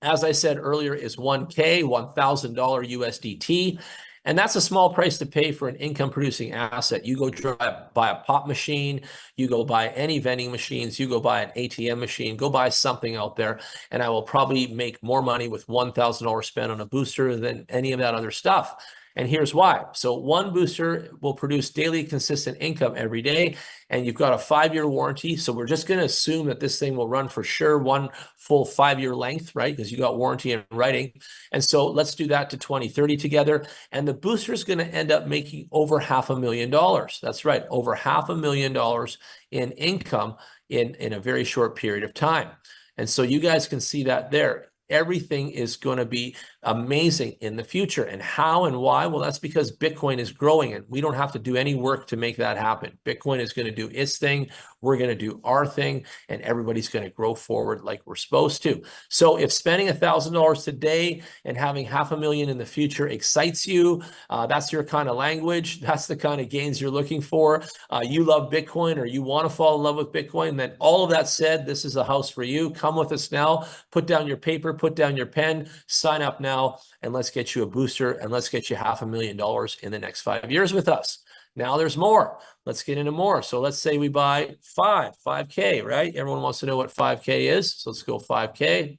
as I said earlier, is 1K, $1,000 USDT. And that's a small price to pay for an income producing asset. You go buy a pop machine, you go buy any vending machines, you go buy an ATM machine, go buy something out there, and I will probably make more money with $1,000 spent on a booster than any of that other stuff. And here's why. So one booster will produce daily consistent income every day, and you've got a 5-year warranty. So we're just going to assume that this thing will run for sure one full 5-year length, right? Because you got warranty in writing. And so let's do that to 2030 together. And the booster is going to end up making over $500,000. That's right, over $500,000 in income in a very short period of time. And so you guys can see that there. Everything is going to be amazing in the future. And how and why? Well, that's because Bitcoin is growing and we don't have to do any work to make that happen. Bitcoin is going to do its thing. We're going to do our thing, and everybody's going to grow forward like we're supposed to. So if spending $1,000 today and having $500,000 in the future excites you, that's your kind of language, that's the kind of gains you're looking for, you love Bitcoin or you want to fall in love with Bitcoin, then all of that said, this is a house for you. Come with us now. Put down your paper, put down your pen, sign up now, and let's get you a booster and let's get you $500,000 in the next 5 years with us. Now there's more. Let's get into more. So let's say we buy 5K, right? Everyone wants to know what 5K is. So let's go 5K.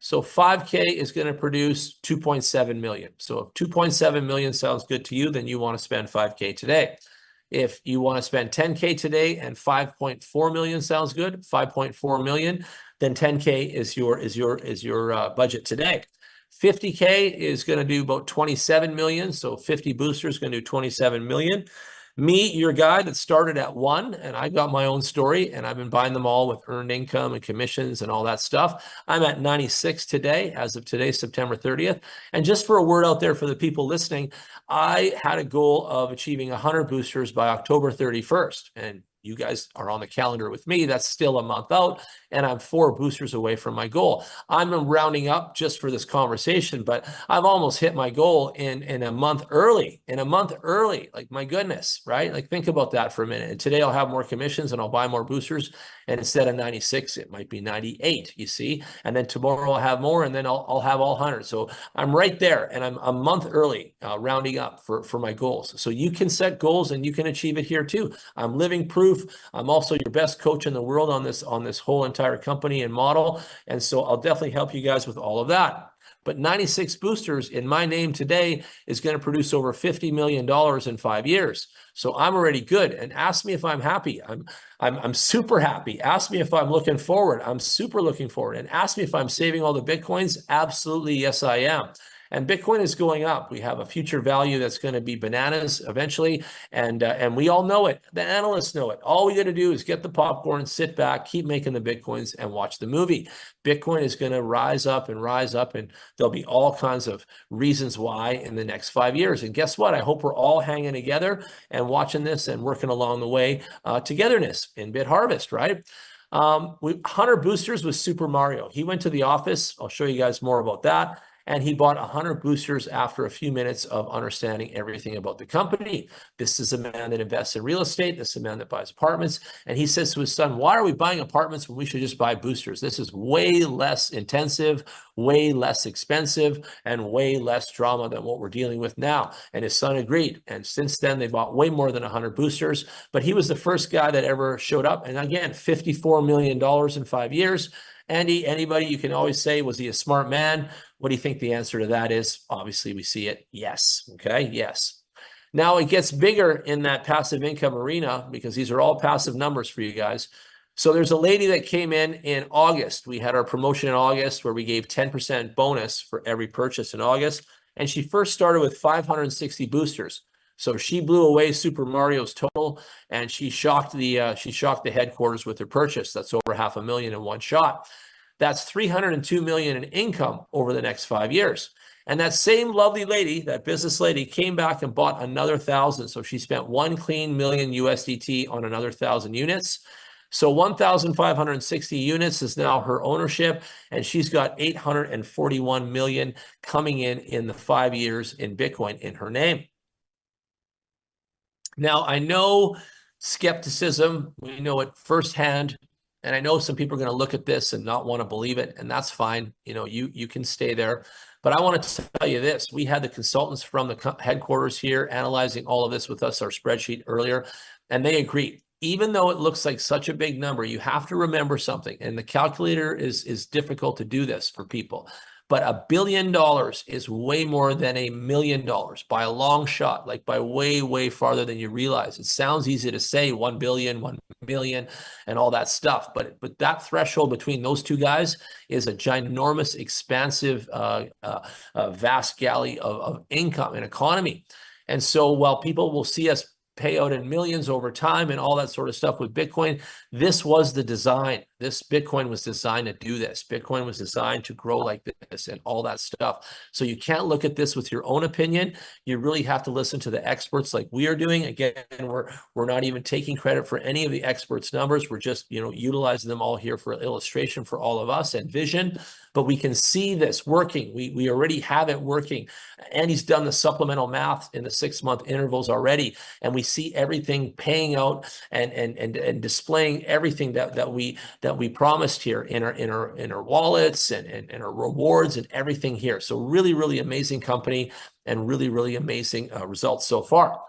So 5K is going to produce 2.7 million. So if 2.7 million sounds good to you, then you want to spend 5K today. If you want to spend 10K today and 5.4 million sounds good, 5.4 million, then 10K is your budget today. 50K is going to do about 27 million. So 50 boosters going to do 27 million. Me, your guy that started at 1, and I got my own story, and I've been buying them all with earned income and commissions and all that stuff. I'm at 96 today, as of today, September 30th. And just for a word out there for the people listening, I had a goal of achieving 100 boosters by October 31st. And you guys are on the calendar with me. That's still a month out, and I'm 4 boosters away from my goal. I'm rounding up just for this conversation, but I've almost hit my goal in a month early. Like, my goodness, right? Like, think about that for a minute. And today I'll have more commissions and I'll buy more boosters. And instead of 96, it might be 98, you see? And then tomorrow I'll have more, and then I'll have all 100. So I'm right there, and I'm a month early rounding up for my goals. So you can set goals and you can achieve it here too. I'm living proof. I'm also your best coach in the world on this whole entire company and model. And so I'll definitely help you guys with all of that. But 96 boosters in my name today is going to produce over $50 million in 5 years. So I'm already good. And ask me if I'm happy. I'm super happy. Ask me if I'm looking forward. I'm super looking forward. And ask me if I'm saving all the Bitcoins. Absolutely, yes, I am. And Bitcoin is going up. We have a future value that's going to be bananas eventually. And we all know it. The analysts know it. All we got to do is get the popcorn, sit back, keep making the Bitcoins, and watch the movie. Bitcoin is going to rise up, and there'll be all kinds of reasons why in the next 5 years. And guess what? I hope we're all hanging together and watching this and working along the way, togetherness in BitHarvest, right? 100 boosters with Super Mario. He went to the office. I'll show you guys more about that. And he bought 100 boosters after a few minutes of understanding everything about the company. This is a man that invests in real estate. This is a man that buys apartments. And he says to his son, why are we buying apartments when we should just buy boosters? This is way less intensive, way less expensive, and way less drama than what we're dealing with now. And his son agreed. And since then, they bought way more than 100 boosters. But he was the first guy that ever showed up. And again, $54 million in 5 years. Andy, anybody, you can always say, was he a smart man? What do you think the answer to that is? Obviously, we see it. Yes. Okay. Yes. Now it gets bigger in that passive income arena because these are all passive numbers for you guys. So there's a lady that came in August. We had our promotion in August where we gave 10% bonus for every purchase in August. And she first started with 560 boosters. So she blew away Super Mario's total, and she shocked the headquarters with her purchase. That's over $500,000 in one shot. That's $302 million in income over the next 5 years. And that same lovely lady, that business lady, came back and bought another 1,000. So she spent $1 clean million USDT on another 1,000 units. So 1,560 units is now her ownership, and she's got 841 million coming in the 5 years in Bitcoin in her name. Now, I know skepticism, we know it firsthand, and I know some people are going to look at this and not want to believe it, and that's fine. You know, you can stay there. But I want to tell you this. We had the consultants from the headquarters here analyzing all of this with us, our spreadsheet earlier, and they agreed. Even though it looks like such a big number, you have to remember something, and the calculator is difficult to do this for people. But $1 billion is way more than $1 million by a long shot, like by way, way farther than you realize. It sounds easy to say 1 billion, 1 million, and all that stuff. But that threshold between those two guys is a ginormous, expansive, vast galley of income and economy. And so while people will see us pay out in millions over time and all that sort of stuff with Bitcoin, this was the design. This Bitcoin was designed to do this. Bitcoin was designed to grow like this and all that stuff. So you can't look at this with your own opinion. You really have to listen to the experts like we are doing. Again, we're not even taking credit for any of the experts' numbers. We're just, you know, utilizing them all here for illustration for all of us and vision. But we can see this working. We already have it working. And he's done the supplemental math in the 6-month intervals already. And we see everything paying out and displaying everything that we promised here in our wallets and our rewards and everything here. So really amazing company and really amazing results so far.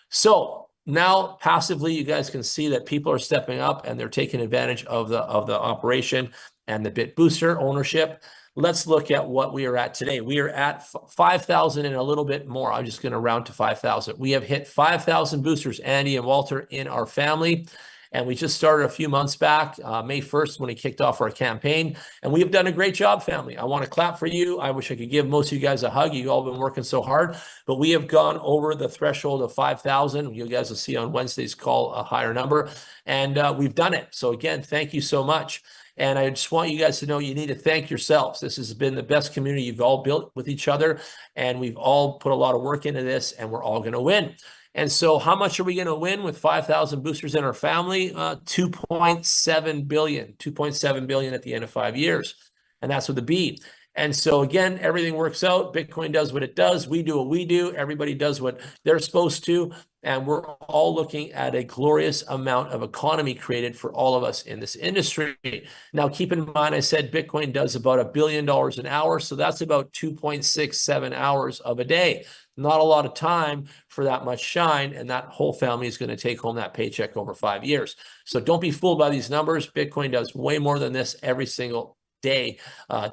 So now passively, you guys can see that people are stepping up and they're taking advantage of the operation and the Bitbooster ownership. Let's look at what we are at today. We are at 5,000 and a little bit more. I'm just going to round to 5,000. We have hit 5,000 boosters, Andy and Walter, in our family. And we just started a few months back, May 1st, when we kicked off our campaign. And we have done a great job, family. I want to clap for you. I wish I could give most of you guys a hug. You've all been working so hard. But we have gone over the threshold of 5,000. You guys will see on Wednesday's call a higher number. And we've done it. So again, thank you so much. And I just want you guys to know you need to thank yourselves. This has been the best community you've all built with each other. And we've all put a lot of work into this, and we're all going to win. And so how much are we going to win with 5,000 boosters in our family? 2.7 billion, 2.7 billion at the end of 5 years. And that's with a B. And so again, everything works out. Bitcoin does what it does. We do what we do. Everybody does what they're supposed to. And we're all looking at a glorious amount of economy created for all of us in this industry. Now, keep in mind, I said Bitcoin does about $1 billion an hour. So that's about 2.67 hours of a day. Not a lot of time for that much shine. And that whole family is going to take home that paycheck over 5 years. So don't be fooled by these numbers. Bitcoin does way more than this every single day,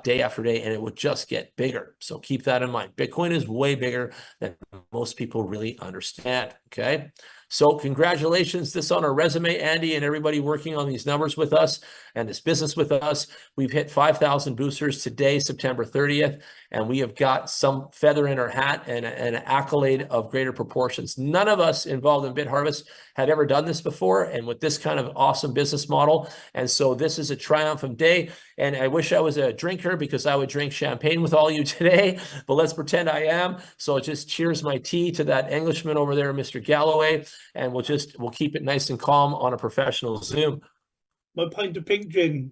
day after day, and it would just get bigger. So keep that in mind. Bitcoin is way bigger than most people really understand. Okay. So congratulations. This on our resume, Andy, and everybody working on these numbers with us and this business with us. We've hit 5,000 boosters today, September 30th, and we have got some feather in our hat and an accolade of greater proportions. None of us involved in BitHarvest had ever done this before, and with this kind of awesome business model. And so this is a triumphant day. And I wish I was a drinker because I would drink champagne with all you today, but let's pretend I am. So just cheers my tea to that Englishman over there, Mr. Galloway, and we'll keep it nice and calm on a professional Zoom. My pint of pink gin.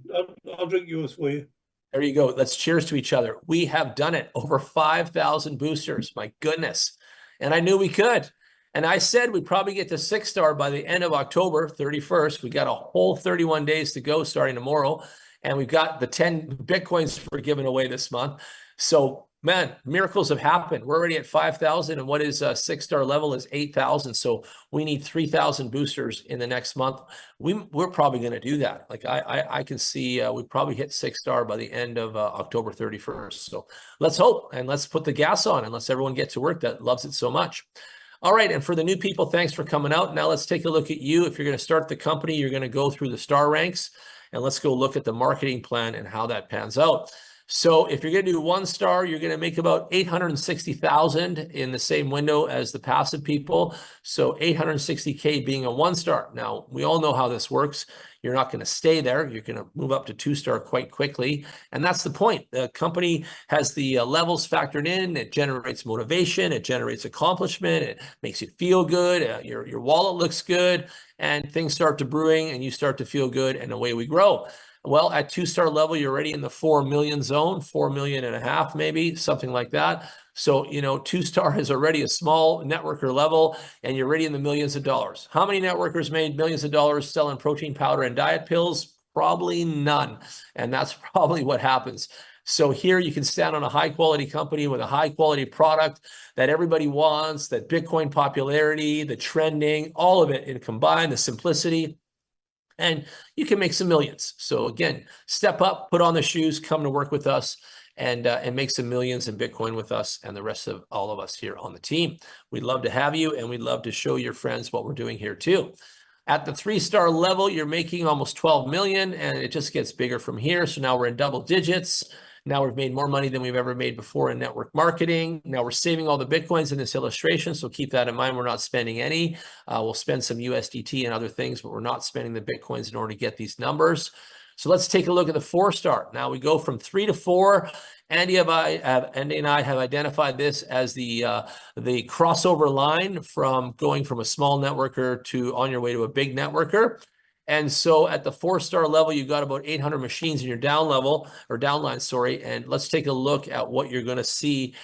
I'll drink yours for you. There you go. Let's cheers to each other. We have done it. Over 5,000 boosters. My goodness. And I knew we could. And I said we'd probably get to 6-star by the end of October 31st. We got a whole 31 days to go starting tomorrow. And we've got the 10 Bitcoins we're giving away this month. So man, miracles have happened. We're already at 5,000, and what is a 6-star level is 8,000. So we need 3,000 boosters in the next month. We're probably going to do that. Like I can see we probably hit 6-star by the end of October 31st. So let's hope, and let's put the gas on, and let's everyone get to work that loves it so much. All right, and for the new people, thanks for coming out. Now let's take a look at you. If you're going to start the company, you're going to go through the star ranks, and let's go look at the marketing plan and how that pans out. So if you're going to do 1-star, you're going to make about 860,000 in the same window as the passive people. So 860K being a 1-star. Now, we all know how this works. You're not going to stay there. You're going to move up to 2-star quite quickly. And that's the point. The company has the levels factored in. It generates motivation. It generates accomplishment. It makes you feel good. Your wallet looks good. And things start to brewing, and you start to feel good, and away we grow. Well, at 2-star level, you're already in the 4 million zone, 4.5 million, maybe, something like that. So, 2-star is already a small networker level, and you're already in the millions of dollars. How many networkers made millions of dollars selling protein powder and diet pills? Probably none. And that's probably what happens. So here you can stand on a high quality company with a high quality product that everybody wants, that Bitcoin popularity, the trending, all of it in combined, the simplicity. And you can make some millions. So again, step up, put on the shoes, come to work with us, and make some millions in Bitcoin with us and the rest of all of us here on the team. We'd love to have you, and we'd love to show your friends what we're doing here too. At the 3-star level, you're making almost 12 million, and it just gets bigger from here. So now we're in double digits. Now we've made more money than we've ever made before in network marketing. Now we're saving all the Bitcoins in this illustration, so keep that in mind. We're not spending any. We'll spend some USDT and other things, but we're not spending the Bitcoins in order to get these numbers. So let's take a look at the 4-star. Now we go from 3 to 4. Andy and I have identified this as the crossover line from going from a small networker to on your way to a big networker. And so at the 4-star level, you've got about 800 machines in your downline, sorry. And let's take a look at what you're going to see.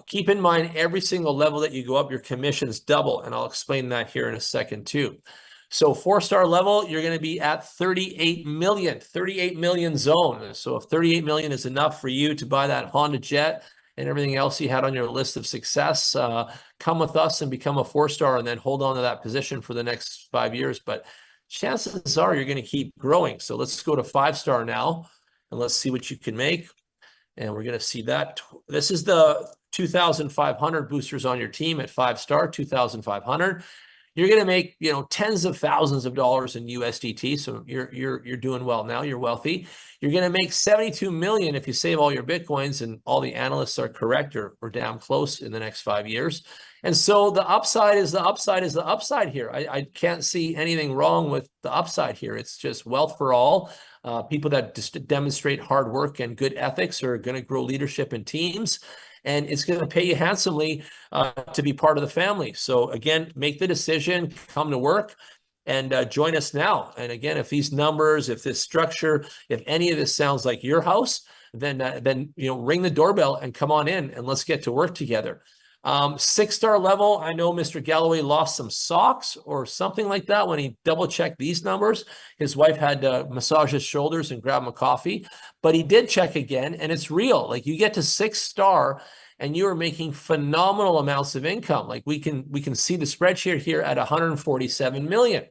Keep in mind, every single level that you go up, your commissions double. And I'll explain that here in a second too. So 4-star level, you're going to be at 38 million zone. So if 38 million is enough for you to buy that Honda Jet and everything else you had on your list of success, come with us and become a 4-star and then hold on to that position for the next 5 years. But chances are you're going to keep growing. So let's go to 5-star now, and let's see what you can make. And we're going to see that. This is the 2,500 boosters on your team at 5-star, 2,500. You're going to make, tens of thousands of dollars in USDT. So you're doing well now. You're wealthy. You're going to make 72 million if you save all your Bitcoins, and all the analysts are correct or damn close in the next 5 years. And so the upside is the upside here. I can't see anything wrong with the upside here. It's just wealth for all. People that just demonstrate hard work and good ethics are going to grow leadership in teams. And it's going to pay you handsomely to be part of the family. So again, make the decision, come to work, and join us now. And again, if these numbers, if this structure, if any of this sounds like your house, then ring the doorbell and come on in, and let's get to work together. 6-star level, I know Mr. Galloway lost some socks or something like that when he double-checked these numbers. His wife had to massage his shoulders and grab him a coffee, but he did check again, and it's real. Like, you get to 6-star and you are making phenomenal amounts of income. Like, we can see the spreadsheet here at 147 million.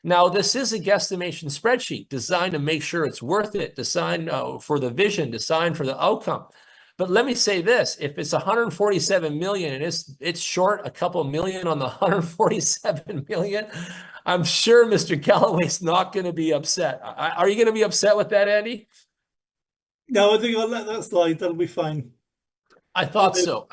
Now, this is a guesstimation spreadsheet designed to make sure it's worth it, designed for the vision, designed for the outcome. But let me say this, if it's 147 million and it's short a couple million on the 147 million, I'm sure Mr. Galloway's not going to be upset. Are you going to be upset with that, Andy? No, I think I'll let that slide. That'll be fine. I thought so.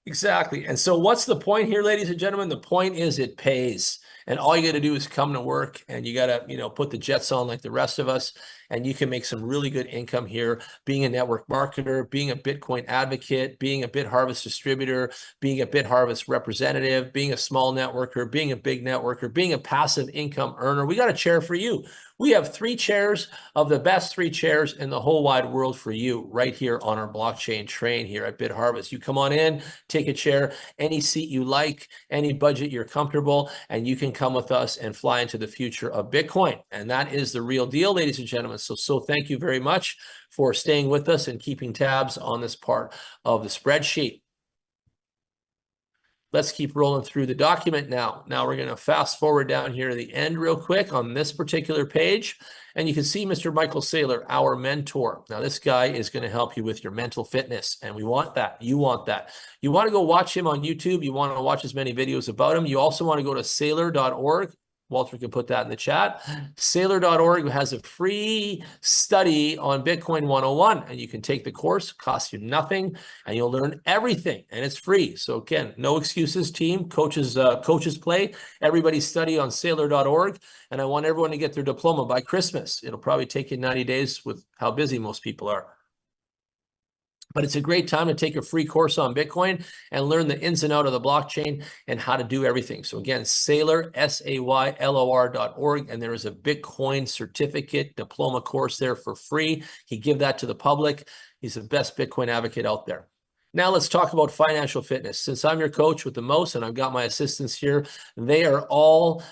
Exactly. And so what's the point here, ladies and gentlemen? The point is it pays. And all you got to do is come to work, and you got to, put the jets on like the rest of us, and you can make some really good income here, being a network marketer, being a Bitcoin advocate, being a BitHarvest distributor, being a BitHarvest representative, being a small networker, being a big networker, being a passive income earner. We got a chair for you. We have 3 chairs of the best 3 chairs in the whole wide world for you right here on our blockchain train here at BitHarvest. You come on in, take a chair, any seat you like, any budget you're comfortable, and you can come with us and fly into the future of Bitcoin. And that is the real deal, ladies and gentlemen. So thank you very much for staying with us and keeping tabs on this part of the spreadsheet. Let's keep rolling through the document now. Now we're going to fast forward down here to the end real quick on this particular page. And you can see Mr. Michael Saylor, our mentor. Now, this guy is going to help you with your mental fitness, and we want that. You want that. You want to go watch him on YouTube. You want to watch as many videos about him. You also want to go to saylor.org. Walter can put that in the chat. Saylor.org has a free study on Bitcoin 101, and you can take the course. It costs you nothing, and you'll learn everything, and it's free. So again, no excuses, team. Coaches play. Everybody study on Saylor.org, and I want everyone to get their diploma by Christmas. It'll probably take you 90 days with how busy most people are. But it's a great time to take a free course on Bitcoin and learn the ins and outs of the blockchain and how to do everything. So again, Saylor, SAYLOR.org, and there is a Bitcoin certificate diploma course there for free. He give that to the public. He's the best Bitcoin advocate out there. Now let's talk about financial fitness. Since I'm your coach with the most, and I've got my assistants here, they are all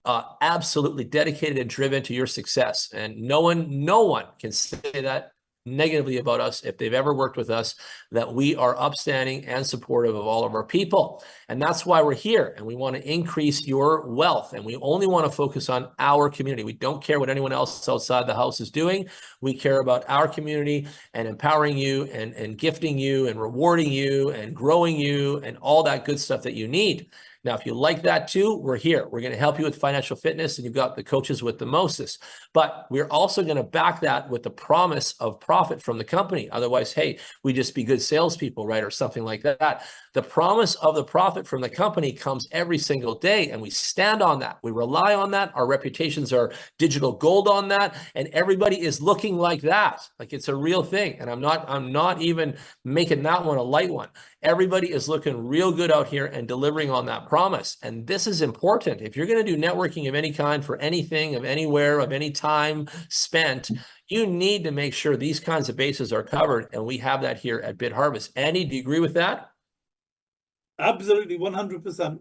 absolutely dedicated and driven to your success. And no one can say that negatively about us if they've ever worked with us, that we are upstanding and supportive of all of our people. And that's why we're here, and we want to increase your wealth, and we only want to focus on our community. We don't care what anyone else outside the house is doing. We care about our community and empowering you and gifting you and rewarding you and growing you and all that good stuff that you need. Now, if you like that too, we're here. We're going to help you with financial fitness, and you've got the coaches with the mostest. But we're also going to back that with the promise of profit from the company. Otherwise, hey, we just be good salespeople, right? Or something like that. The promise of the profit from the company comes every single day, and we stand on that. We rely on that. Our reputations are digital gold on that, and everybody is looking like that. Like it's a real thing. And I'm not even making that one a light one. Everybody is looking real good out here and delivering on that promise. And this is important. If you're going to do networking of any kind for anything, of anywhere, of any time spent, you need to make sure these kinds of bases are covered. And we have that here at BitHarvest. Andy, do you agree with that? Absolutely, 100%.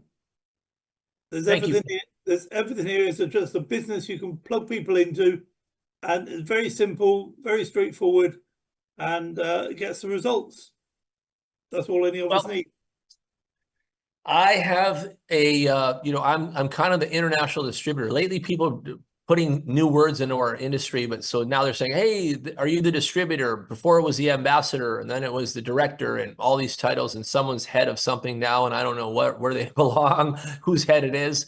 There's everything here. There's everything here. It's just a business you can plug people into, and it's very simple, very straightforward, and it gets the results. That's all any of us need. I have a, I'm kind of the international distributor. Lately, people are putting new words into our industry, but so now they're saying, hey, are you the distributor? Before it was the ambassador, and then it was the director, and all these titles, and someone's head of something now, and I don't know where they belong, whose head it is.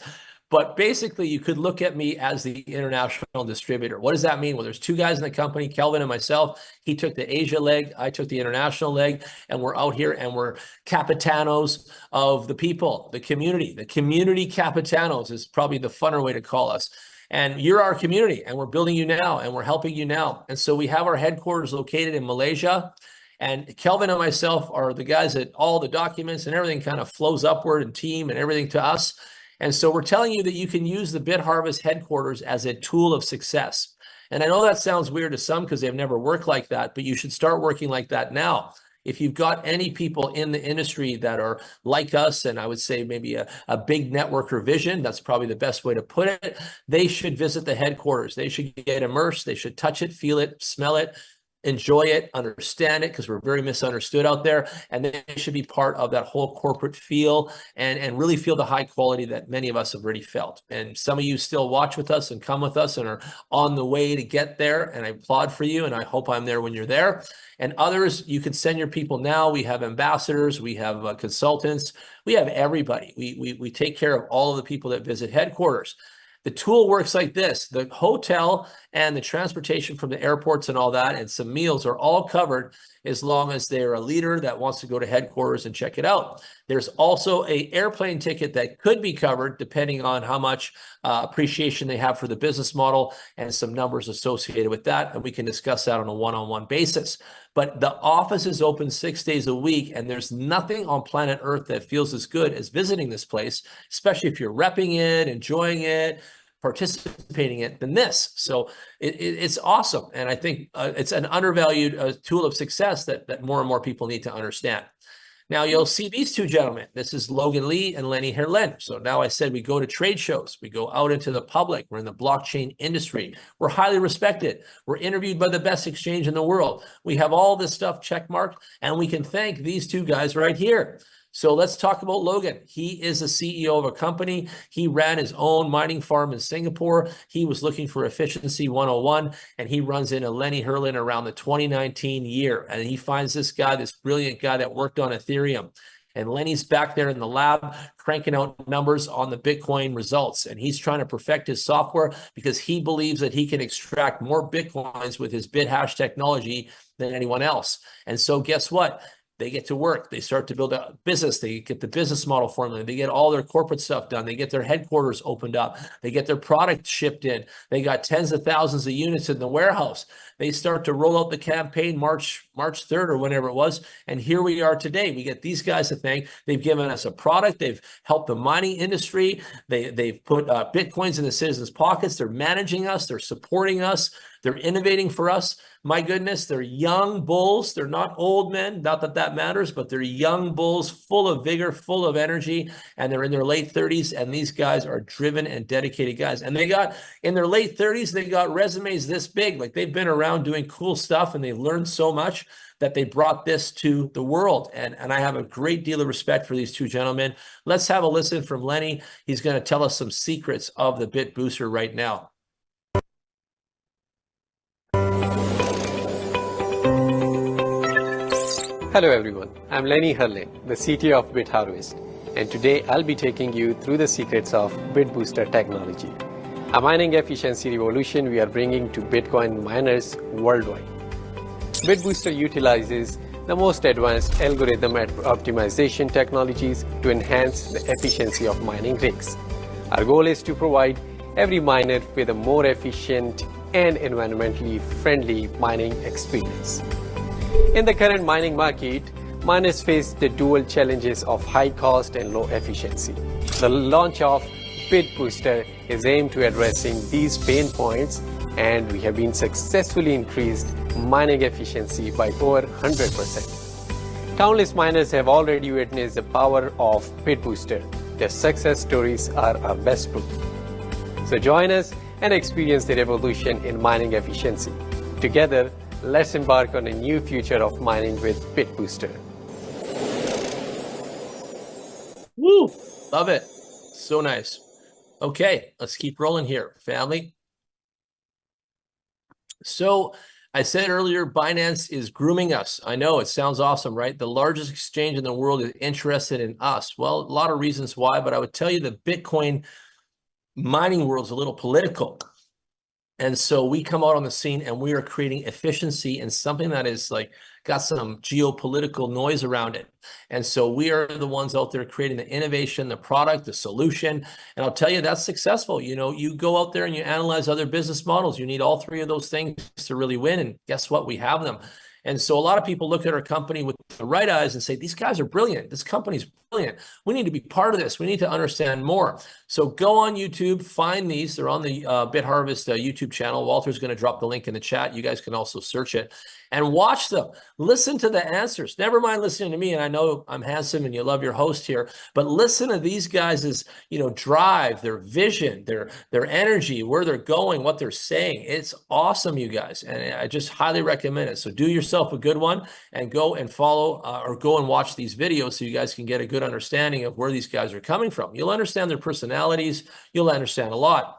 But basically, you could look at me as the international distributor. What does that mean? Well, there's two guys in the company, Kelvin and myself. He took the Asia leg, I took the international leg, and we're out here and we're capitanos of the people, the community. The community capitanos is probably the funner way to call us. And you're our community, and we're building you now, and we're helping you now. And so we have our headquarters located in Malaysia. And Kelvin and myself are the guys that all the documents and everything kind of flows upward, and team and everything to us. And so we're telling you that you can use the BitHarvest headquarters as a tool of success. And I know that sounds weird to some because they've never worked like that, but you should start working like that now. If you've got any people in the industry that are like us, and I would say maybe a big networker vision, that's probably the best way to put it, they should visit the headquarters. They should get immersed. They should touch it, feel it, smell it, enjoy it, understand it, because we're very misunderstood out there. And they should be part of that whole corporate feel and really feel the high quality that many of us have already felt. And some of you still watch with us and come with us and are on the way to get there. And I applaud for you. And I hope I'm there when you're there. And others, you can send your people now. We have ambassadors, we have consultants, we have everybody. We take care of all of the people that visit headquarters. The tool works like this. The hotel and the transportation from the airports and all that, and some meals are all covered as long as they're a leader that wants to go to headquarters and check it out. There's also an airplane ticket that could be covered depending on how much appreciation they have for the business model and some numbers associated with that. And we can discuss that on a one-on-one basis. But the office is open 6 days a week, and there's nothing on planet Earth that feels as good as visiting this place, especially if you're repping it, enjoying it, participating in it, than this. So it's awesome. And I think it's an undervalued tool of success that more and more people need to understand. Now you'll see these two gentlemen. This is Logan Lee and Lenny Herlin. So now I said we go to trade shows. We go out into the public. We're in the blockchain industry. We're highly respected. We're interviewed by the best exchange in the world. We have all this stuff checkmarked, and we can thank these two guys right here. So let's talk about Logan. He is the CEO of a company. He ran his own mining farm in Singapore. He was looking for efficiency 101, and he runs into Lenny Herlin around the 2019 year. And he finds this guy, this brilliant guy that worked on Ethereum. And Lenny's back there in the lab cranking out numbers on the Bitcoin results. And he's trying to perfect his software because he believes that he can extract more Bitcoins with his BitHash technology than anyone else. And so guess what? They get to work. They start to build a business. They get the business model formula. They get all their corporate stuff done. They get their headquarters opened up. They get their product shipped in. They got tens of thousands of units in the warehouse. They start to roll out the campaign March 3rd or whenever it was. And here we are today. We get these guys to thank. They've given us a product. They've helped the mining industry. They've put Bitcoins in the citizens' pockets. They're managing us. They're supporting us. They're innovating for us. My goodness, they're young bulls. They're not old men. Not that that matters, but they're young bulls full of vigor, full of energy, and they're in their late 30s, and these guys are driven and dedicated guys. And they got, in their late 30s, they got resumes this big. Like they've been around doing cool stuff, and they've learned so much that they brought this to the world. And I have a great deal of respect for these two gentlemen. Let's have a listen from Lenny. He's going to tell us some secrets of the Bitbooster right now. Hello everyone, I'm Lenny Herlin, the CTO of BitHarvest, and today I'll be taking you through the secrets of Bitbooster technology, a mining efficiency revolution we are bringing to Bitcoin miners worldwide. Bitbooster utilizes the most advanced algorithm optimization technologies to enhance the efficiency of mining rigs. Our goal is to provide every miner with a more efficient and environmentally friendly mining experience. In the current mining market, miners face the dual challenges of high cost and low efficiency. The launch of Bitbooster is aimed to addressing these pain points, and we have been successfully increased mining efficiency by over 100%. Countless miners have already witnessed the power of Bitbooster. Their success stories are our best proof. So join us and experience the revolution in mining efficiency. Together, let's embark on a new future of mining with Bitbooster. Woo! Love it. So nice. Okay, let's keep rolling here, family. So I said earlier, Binance is grooming us. I know it sounds awesome, right? The largest exchange in the world is interested in us. Well, a lot of reasons why, but I would tell you the Bitcoin mining world is a little political. And so we come out on the scene and we are creating efficiency in something that is like got some geopolitical noise around it. And so we are the ones out there creating the innovation, the product, the solution. And I'll tell you, that's successful. You know, you go out there and you analyze other business models. You need all three of those things to really win. And guess what? We have them. And so a lot of people look at our company with the right eyes and say, these guys are brilliant. This company's brilliant. We need to be part of this. We need to understand more. So go on YouTube, find these. They're on the BitHarvest YouTube channel. Walter's going to drop the link in the chat. You guys can also search it and watch them. Listen to the answers. Never mind listening to me. And I know I'm handsome and you love your host here, but listen to these guys' drive, their vision, their energy, where they're going, what they're saying. It's awesome, you guys. And I just highly recommend it. So do yourself a good one and go and follow or go and watch these videos so you guys can get a good understanding of where these guys are coming from. You'll understand their personalities. You'll understand a lot.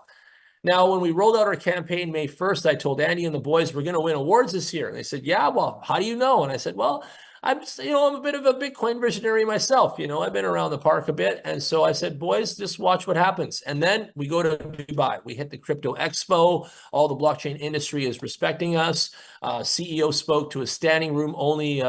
Now, when we rolled out our campaign May 1st, I told Andy and the boys, we're going to win awards this year. And they said, yeah, well, how do you know? And I said, well, I'm a bit of a Bitcoin visionary myself. I've been around the park a bit. And so I said, boys, just watch what happens. And then we go to Dubai. We hit the crypto expo. All the blockchain industry is respecting us. CEO spoke to a standing room only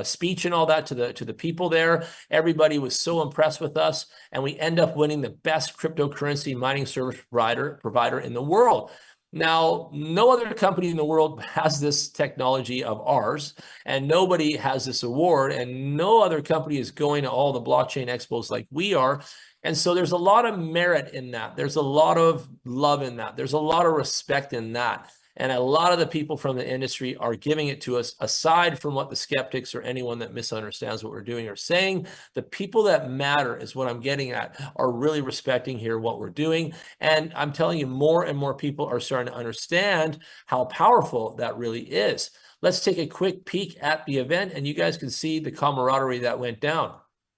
speech and all that to the people there. Everybody was so impressed with us. And we end up winning the best cryptocurrency mining service provider in the world. Now, no other company in the world has this technology of ours, and nobody has this award, and no other company is going to all the blockchain expos like we are. And so there's a lot of merit in that. There's a lot of love in that. There's a lot of respect in that. And a lot of the people from the industry are giving it to us, aside from what the skeptics or anyone that misunderstands what we're doing are saying. The people that matter is what I'm getting at, are really respecting here what we're doing. And I'm telling you, more and more people are starting to understand how powerful that really is. Let's take a quick peek at the event, and you guys can see the camaraderie that went down.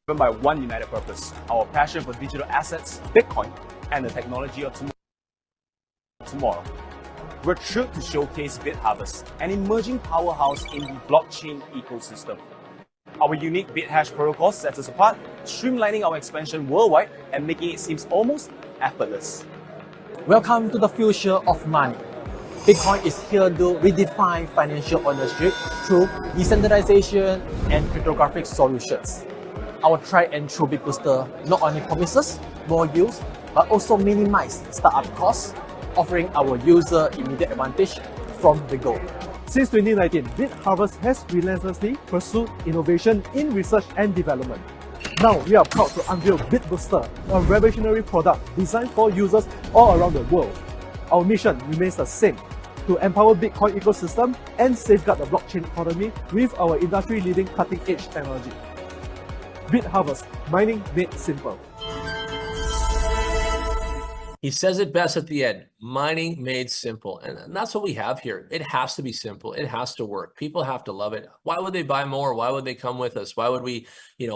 Driven by one united purpose, our passion for digital assets, Bitcoin, and the technology of tomorrow. We're thrilled to showcase BitHarvest, an emerging powerhouse in the blockchain ecosystem. Our unique BitHash protocol sets us apart, streamlining our expansion worldwide and making it seem almost effortless. Welcome to the future of money. Bitcoin is here to redefine financial ownership through decentralization and cryptographic solutions. Our tried and true Bitbooster not only promises more use, but also minimize startup costs, offering our user immediate advantage from the go. Since 2019, BitHarvest has relentlessly pursued innovation in research and development. Now we are proud to unveil Bitbooster, a revolutionary product designed for users all around the world. Our mission remains the same: to empower Bitcoin ecosystem and safeguard the blockchain economy with our industry-leading cutting-edge technology. BitHarvest, mining made simple. He says it best at the end, mining made simple. And that's what we have here. It has to be simple. It has to work. People have to love it. Why would they buy more? Why would they come with us? Why would we,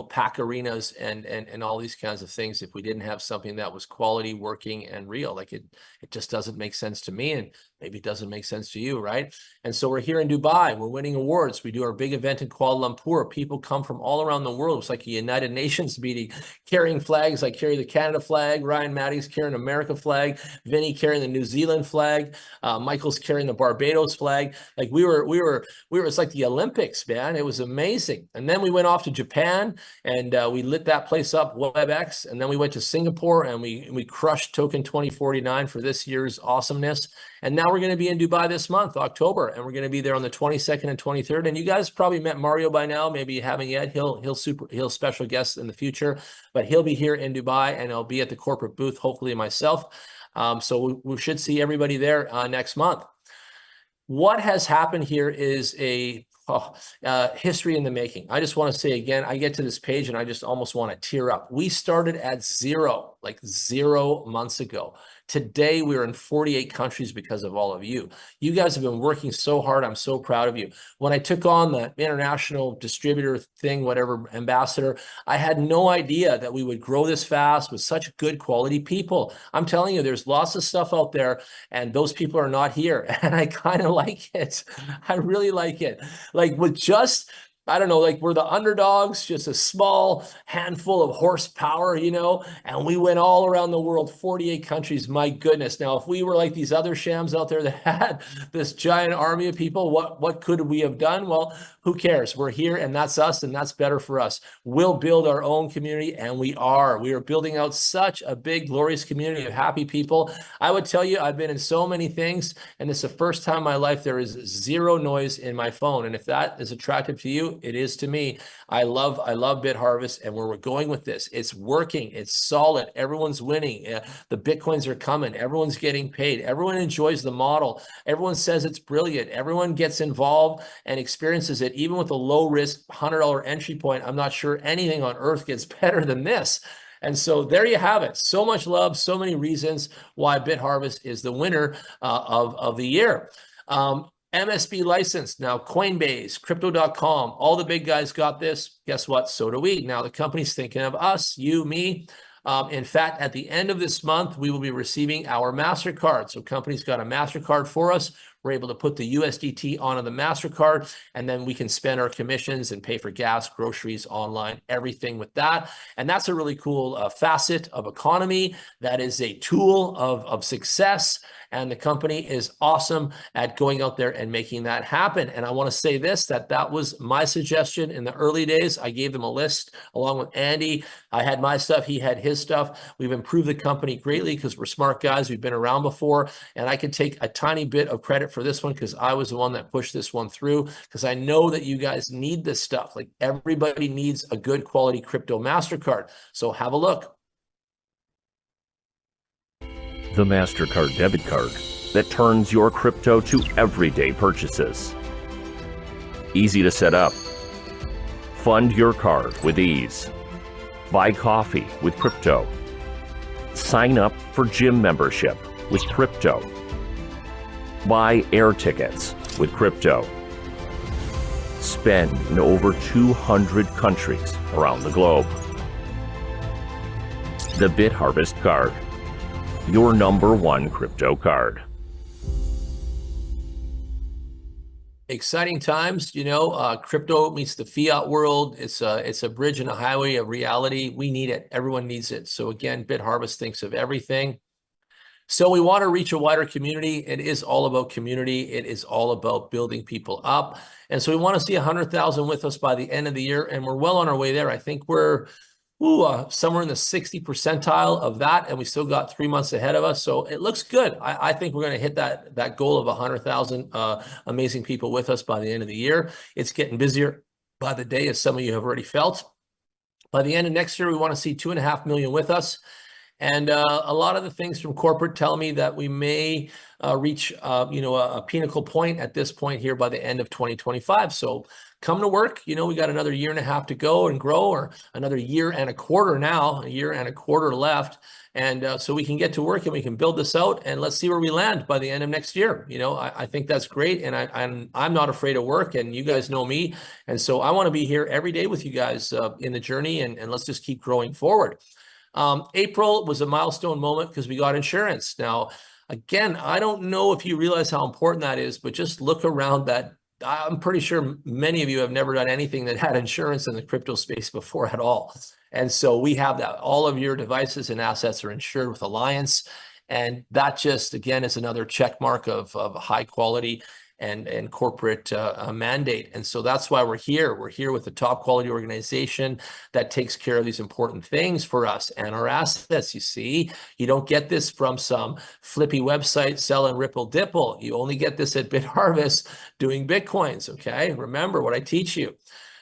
pack arenas and all these kinds of things if we didn't have something that was quality, working, and real? Like it just doesn't make sense to me, and maybe it doesn't make sense to you, right? And so we're here in Dubai. We're winning awards. We do our big event in Kuala Lumpur. People come from all around the world. It's like a United Nations meeting, carrying flags. I carry the Canada flag. Ryan Maddie's carrying America flag. Vinny carrying the New Zealand flag. Michael's carrying the Barbados flag. Like we were. It's like the Olympics, man. It was amazing. And then we went off to Japan, and we lit that place up, WebEx. And then we went to Singapore, and we crushed Token 2049 for this year's awesomeness. And now we're going to be in Dubai this month, October, and we're going to be there on the 22nd and 23rd. And you guys probably met Mario by now. Maybe you haven't yet. He'll special guest in the future, but he'll be here in Dubai, and I'll be at the corporate booth, hopefully myself. So we should see everybody there next month. What has happened here is a history in the making. I just want to say again, I get to this page and I just almost want to tear up. We started at zero, like 0 months ago. Today, we're in 48 countries because of all of you. You guys have been working so hard. I'm so proud of you. When I took on the international distributor thing, whatever, ambassador, I had no idea that we would grow this fast with such good quality people. I'm telling you, there's lots of stuff out there, and those people are not here. And I kind of like it. I really like it. Like with just, I don't know, like we're the underdogs, just a small handful of horsepower, and we went all around the world, 48 countries. My goodness. Now, if we were like these other shams out there that had this giant army of people, what could we have done? Well, who cares? We're here, and that's us, and that's better for us. We'll build our own community, and we are building out such a big, glorious community of happy people. I would tell you, I've been in so many things, and it's the first time in my life there is zero noise in my phone. And if that is attractive to you, it is to me. I love BitHarvest, and where we're going with this, it's working, it's solid, everyone's winning, the Bitcoins are coming, everyone's getting paid, everyone enjoys the model, everyone says it's brilliant, everyone gets involved and experiences it, even with a low risk $100 entry point. I'm not sure anything on earth gets better than this. And so there you have it. So much love, so many reasons why BitHarvest is the winner of the year. MSB license, now Coinbase, Crypto.com, all the big guys got this. Guess what? So do we. Now the company's thinking of us, you, me. In fact, at the end of this month, we will be receiving our MasterCard. So company's got a MasterCard for us. We're able to put the USDT onto the MasterCard, and then we can spend our commissions and pay for gas, groceries, online, everything with that. And that's a really cool facet of economy. That is a tool of success. And the company is awesome at going out there and making that happen. And I want to say this, that was my suggestion in the early days. I gave them a list along with Andy. I had my stuff, he had his stuff. We've improved the company greatly because we're smart guys. We've been around before. And I can take a tiny bit of credit for this one because I was the one that pushed this one through, because I know that you guys need this stuff. Like everybody needs a good quality crypto MasterCard. So have a look. The MasterCard debit card that turns your crypto to everyday purchases. Easy to set up. Fund your card with ease. Buy coffee with crypto. Sign up for gym membership with crypto. Buy air tickets with crypto. Spend in over 200 countries around the globe. The BitHarvest card, your #1 crypto card. Exciting times, you know, crypto meets the fiat world. It's a bridge and a highway of reality. We need it. Everyone needs it. So again, BitHarvest thinks of everything. So we want to reach a wider community. It is all about community. It is all about building people up. And so we want to see 100,000 with us by the end of the year. And we're well on our way there. I think we're somewhere in the 60 percentile of that. And we still got 3 months ahead of us. So it looks good. I think we're going to hit that goal of 100,000 amazing people with us by the end of the year. It's getting busier by the day, as some of you have already felt. By the end of next year, we want to see 2.5 million with us. And a lot of the things from corporate tell me that we may reach, a pinnacle point at this point here by the end of 2025. So come to work. You know, we got another 1.5 years to go and grow, or another 1.25 years now, 1.25 years left. And so we can get to work and we can build this out, and let's see where we land by the end of next year. You know, I think that's great. And I'm not afraid of work, and you guys know me. And so I want to be here every day with you guys in the journey, and let's just keep growing forward. April was a milestone moment because we got insurance. Now, again, I don't know if you realize how important that is, but just look around that. I'm pretty sure many of you have never done anything that had insurance in the crypto space before at all. And so we have that. All of your devices and assets are insured with Alliance. And that just, again, is another check mark of high quality and corporate mandate. And so that's why we're here. We're here with a top quality organization that takes care of these important things for us and our assets. You see, you don't get this from some flippy website selling Ripple Dipple. You only get this at BitHarvest doing Bitcoins. Okay, remember what I teach you.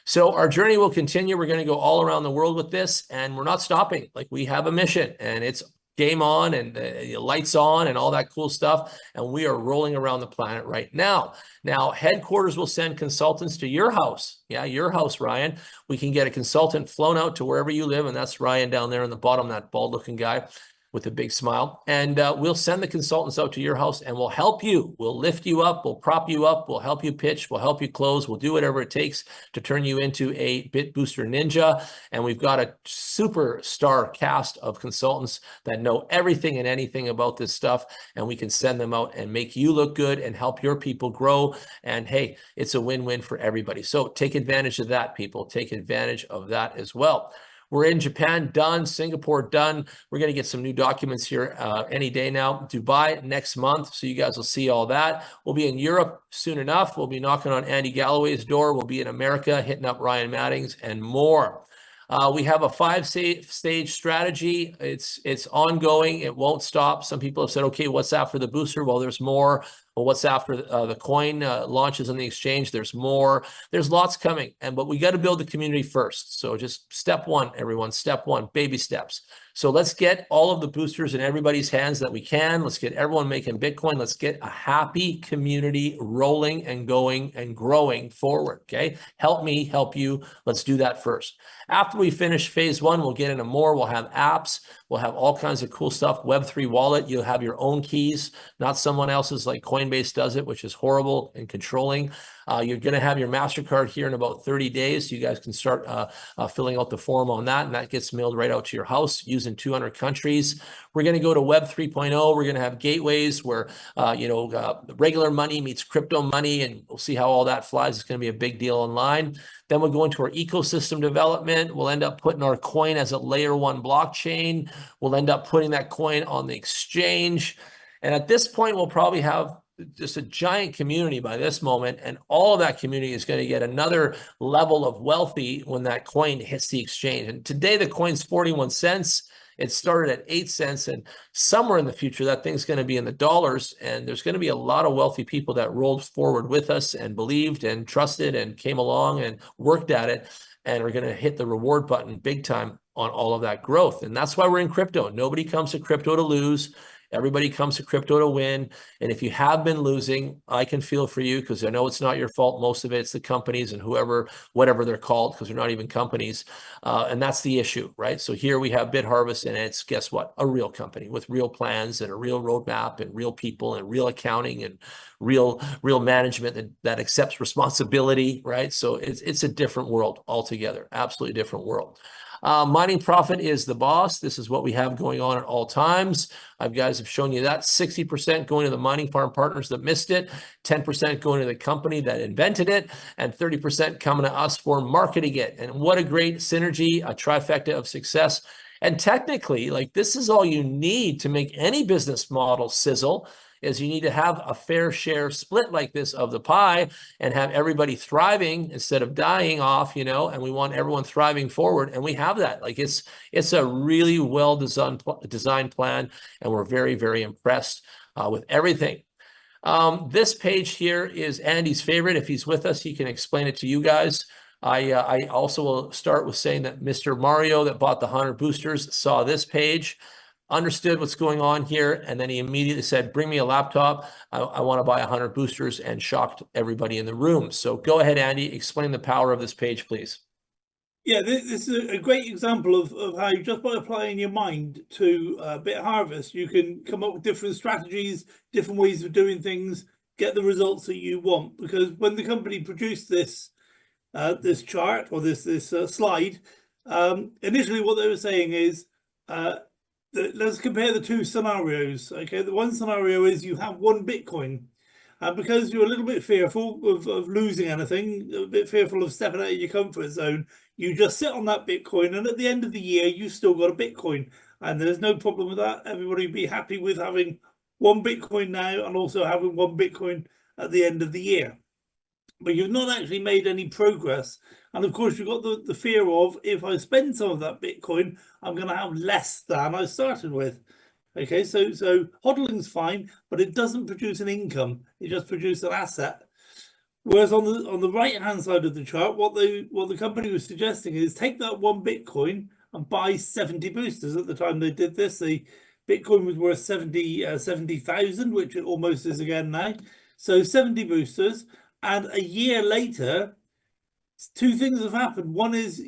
So our journey will continue. We're going to go all around the world with this, and we're not stopping. Like, we have a mission, and it's game on and lights on and all that cool stuff. And we are rolling around the planet right now. Now, headquarters will send consultants to your house. Yeah, your house, Ryan. We can get a consultant flown out to wherever you live. And that's Ryan down there in the bottom, that bald looking guy with a big smile. And we'll send the consultants out to your house, and we'll help you. We'll lift you up. We'll prop you up. We'll help you pitch. We'll help you close. We'll do whatever it takes to turn you into a Bitbooster ninja. And we've got a superstar cast of consultants that know everything and anything about this stuff. And we can send them out and make you look good and help your people grow. And hey, it's a win-win for everybody. So take advantage of that, people. Take advantage of that as well. We're in Japan, done. Singapore, done. We're going to get some new documents here any day now. Dubai next month, so you guys will see all that. We'll be in Europe soon enough. We'll be knocking on Andy Galloway's door. We'll be in America, hitting up Ryan Maddings and more. We have a 5-stage strategy. It's ongoing. It won't stop. Some people have said, okay, what's after the booster? Well, there's more. Well, what's after the coin launches on the exchange? There's more. There's lots coming. But we got to build the community first. So just step one, everyone. Step one, baby steps. So let's get all of the boosters in everybody's hands that we can. Let's get everyone making Bitcoin. Let's get a happy community rolling and going and growing forward, okay? Help me, help you. Let's do that first. After we finish phase one, we'll get into more. We'll have apps. We'll have all kinds of cool stuff. Web3 wallet. You'll have your own keys, not someone else's like Coinbase does it, which is horrible and controlling. You're going to have your MasterCard here in about 30 days. So you guys can start filling out the form on that, and that gets mailed right out to your house using 200 countries. We're going to go to Web 3.0. We're going to have gateways where, regular money meets crypto money, and we'll see how all that flies. It's going to be a big deal online. Then we'll go into our ecosystem development. We'll end up putting our coin as a layer 1 blockchain. We'll end up putting that coin on the exchange. And at this point, we'll probably have just a giant community by this moment, and all of that community is going to get another level of wealthy when that coin hits the exchange. And today the coin's 41 cents. It started at 8 cents, and somewhere in the future that thing's going to be in the dollars, and there's going to be a lot of wealthy people that rolled forward with us and believed and trusted and came along and worked at it, and are going to hit the reward button big time on all of that growth. And that's why we're in crypto. Nobody comes to crypto to lose. Everybody comes to crypto to win. And if you have been losing, I can feel for you, because I know it's not your fault. Most of it's the companies and whatever they're called, because they're not even companies. And that's the issue, right? So here we have BitHarvest, and it's, guess what? A real company with real plans and a real roadmap and real people and real accounting and real management that accepts responsibility, right? So it's a different world altogether, absolutely different world. Mining profit is the boss. This is what we have going on at all times. Guys have shown you that 60% going to the mining farm partners that missed it, 10% going to the company that invented it, and 30% coming to us for marketing it. And what a great synergy, a trifecta of success. And technically, like, this is all you need to make any business model sizzle, is you need to have a fair share split like this of the pie and have everybody thriving instead of dying off, you know, and we want everyone thriving forward. And we have that. Like, it's a really well designed plan, and we're very, very impressed with everything. This page here is Andy's favorite. If he's with us, he can explain it to you guys. I also will start with saying that Mr. Mario that bought the 100 boosters saw this page, understood what's going on here, and then he immediately said, bring me a laptop. I want to buy 100 boosters, and shocked everybody in the room. So go ahead, Andy, explain the power of this page, please. Yeah, this is a great example of how, just by applying your mind to BitHarvest, you can come up with different strategies, different ways of doing things, get the results that you want. Because when the company produced this this chart, or this slide, initially what they were saying is, let's compare the two scenarios. Okay, the one scenario is you have one Bitcoin, and because you're a little bit fearful of losing anything, a bit fearful of stepping out of your comfort zone, you just sit on that Bitcoin, and at the end of the year, you've still got a Bitcoin, and there's no problem with that. Everybody would be happy with having one Bitcoin now and also having one Bitcoin at the end of the year. But you've not actually made any progress. And of course, you've got the fear of, if I spend some of that Bitcoin, I'm going to have less than I started with. Okay, so hodling's fine, but it doesn't produce an income. It just produces an asset. Whereas on the right hand side of the chart, what the company was suggesting is take that one Bitcoin and buy 70 boosters. At the time they did this, the Bitcoin was worth 70,000, which it almost is again now. So 70 boosters. And a year later, two things have happened. One is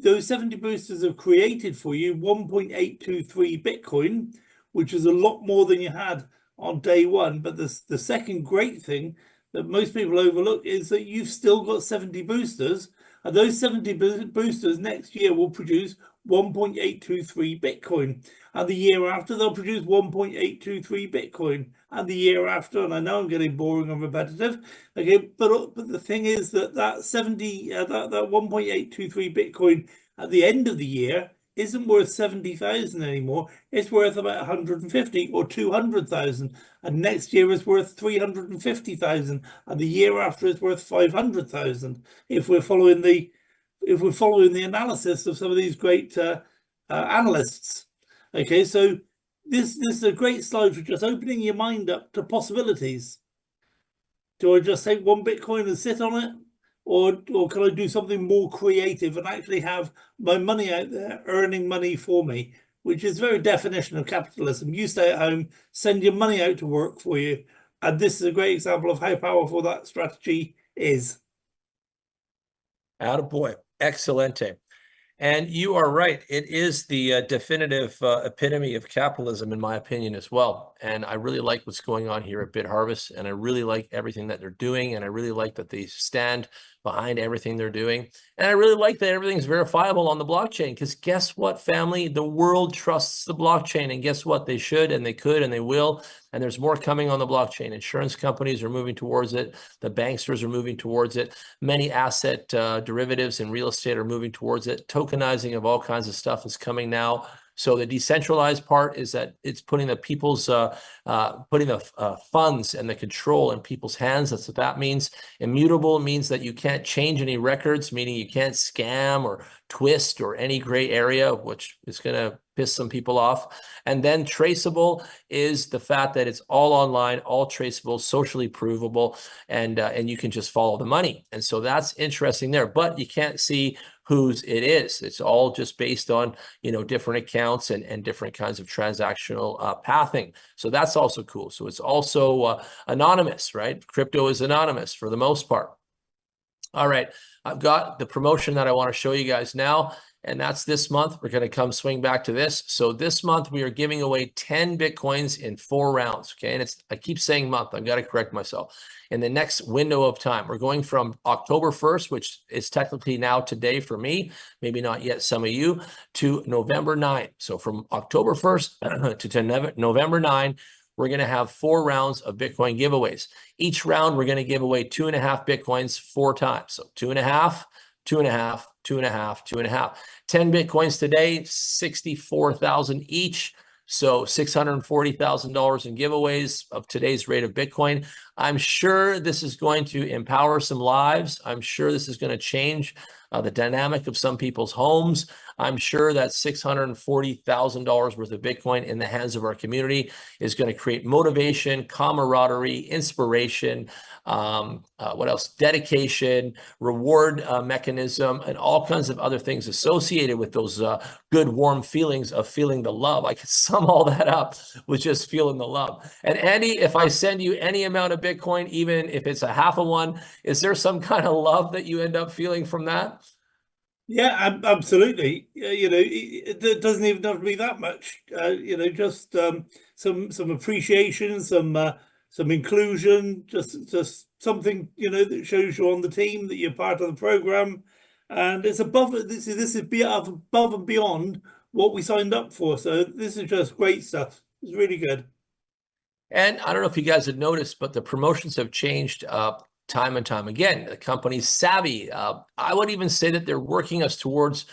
those 70 boosters have created for you 1.823 Bitcoin, which is a lot more than you had on day one. But the second great thing that most people overlook is that you've still got 70 boosters, and those 70 boosters next year will produce 1.823 Bitcoin. And the year after, they'll produce 1.823 Bitcoin. And the year after, and I know I'm getting boring and repetitive, okay, but the thing is that 1.823 Bitcoin at the end of the year isn't worth 70,000 anymore. It's worth about 150 or 200,000, and next year is worth 350,000, and the year after is worth 500,000. If we're following the analysis of some of these great analysts. Okay, so this is a great slide for just opening your mind up to possibilities. Do I just take one Bitcoin and sit on it? Or can I do something more creative and actually have my money out there earning money for me, which is very definition of capitalism. You stay at home, send your money out to work for you. And this is a great example of how powerful that strategy is. Attaboy. Excelente. And you are right. It is the definitive epitome of capitalism, in my opinion, as well. And I really like what's going on here at BitHarvest, and I really like everything that they're doing, and I really like that they stand behind everything they're doing. And I really like that everything's verifiable on the blockchain, because guess what, family? The world trusts the blockchain, and guess what? They should, and they could, and they will. And there's more coming on the blockchain. Insurance companies are moving towards it. The banksters are moving towards it. Many asset derivatives in real estate are moving towards it. Tokenizing of all kinds of stuff is coming now. So the decentralized part is that it's putting the people's funds and the control in people's hands. That's what that means. Immutable means that you can't change any records, meaning you can't scam or twist or any gray area, which is going to piss some people off. And then traceable is the fact that it's all online, all traceable, socially provable, and you can just follow the money. And so that's interesting there. But you can't see whose it is. It's all just based on, you know, different accounts and different kinds of transactional pathing. So that's also cool. So it's also anonymous, right? Crypto is anonymous for the most part. All right, I've got the promotion that I want to show you guys now, and that's this month. We're going to swing back to this. So this month we are giving away 10 Bitcoins in 4 rounds, okay? And I keep saying month. I've got to correct myself. In the next window of time, we're going from October 1st, which is technically now today for me, maybe not yet some of you, to November 9th. So from October 1st to November 9th, we're going to have 4 rounds of Bitcoin giveaways. Each round, we're going to give away 2.5 Bitcoins 4 times. So 2.5, 2.5, 2.5, 2.5. 10 Bitcoins today, 64,000 each. So $640,000 in giveaways of today's rate of Bitcoin. I'm sure this is going to empower some lives. I'm sure this is going to change the dynamic of some people's homes. I'm sure that $640,000 worth of Bitcoin in the hands of our community is going to create motivation, camaraderie, inspiration, what else? Dedication, reward mechanism, and all kinds of other things associated with those good, warm feelings of feeling the love. I could sum all that up with just feeling the love. And Andy, if I send you any amount of Bitcoin, even if it's a half of one, is there some kind of love that you end up feeling from that? Yeah, absolutely. You know, it doesn't even have to be that much. You know, just some appreciation, some inclusion, just something, you know, that shows you're on the team, that you're part of the program, and it's above. This is above and beyond what we signed up for. So this is just great stuff. It's really good. And I don't know if you guys have noticed, but the promotions have changed time and time again. The company's savvy. I would even say that they're working us towards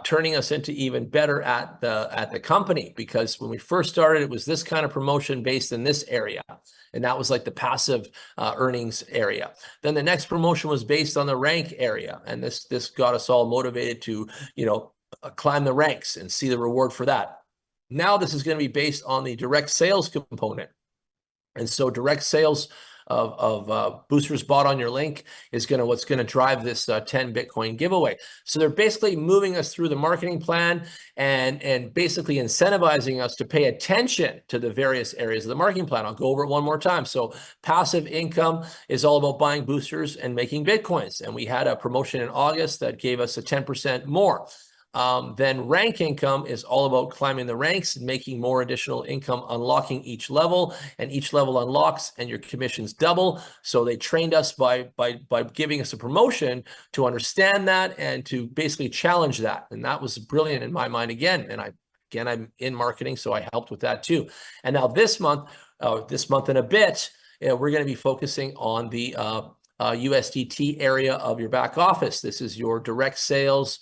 turning us into even better at the company, because when we first started, it was this kind of promotion based in this area, and that was like the passive earnings area. Then the next promotion was based on the rank area, and this got us all motivated to, you know, climb the ranks and see the reward for that. Now this is going to be based on the direct sales component. And so direct sales of boosters bought on your link is what's going to drive this 10 Bitcoin giveaway. So they're basically moving us through the marketing plan and basically incentivizing us to pay attention to the various areas of the marketing plan. I'll go over it one more time. So passive income is all about buying boosters and making Bitcoins. And we had a promotion in August that gave us a 10% more. Then rank income is all about climbing the ranks and making more additional income, unlocking each level, and each level unlocks and your commissions double. So they trained us by giving us a promotion to understand that and to basically challenge that. And that was brilliant in my mind again. And I'm in marketing, so I helped with that too. And now this month and a bit, we're going to be focusing on the USDT area of your back office. This is your direct sales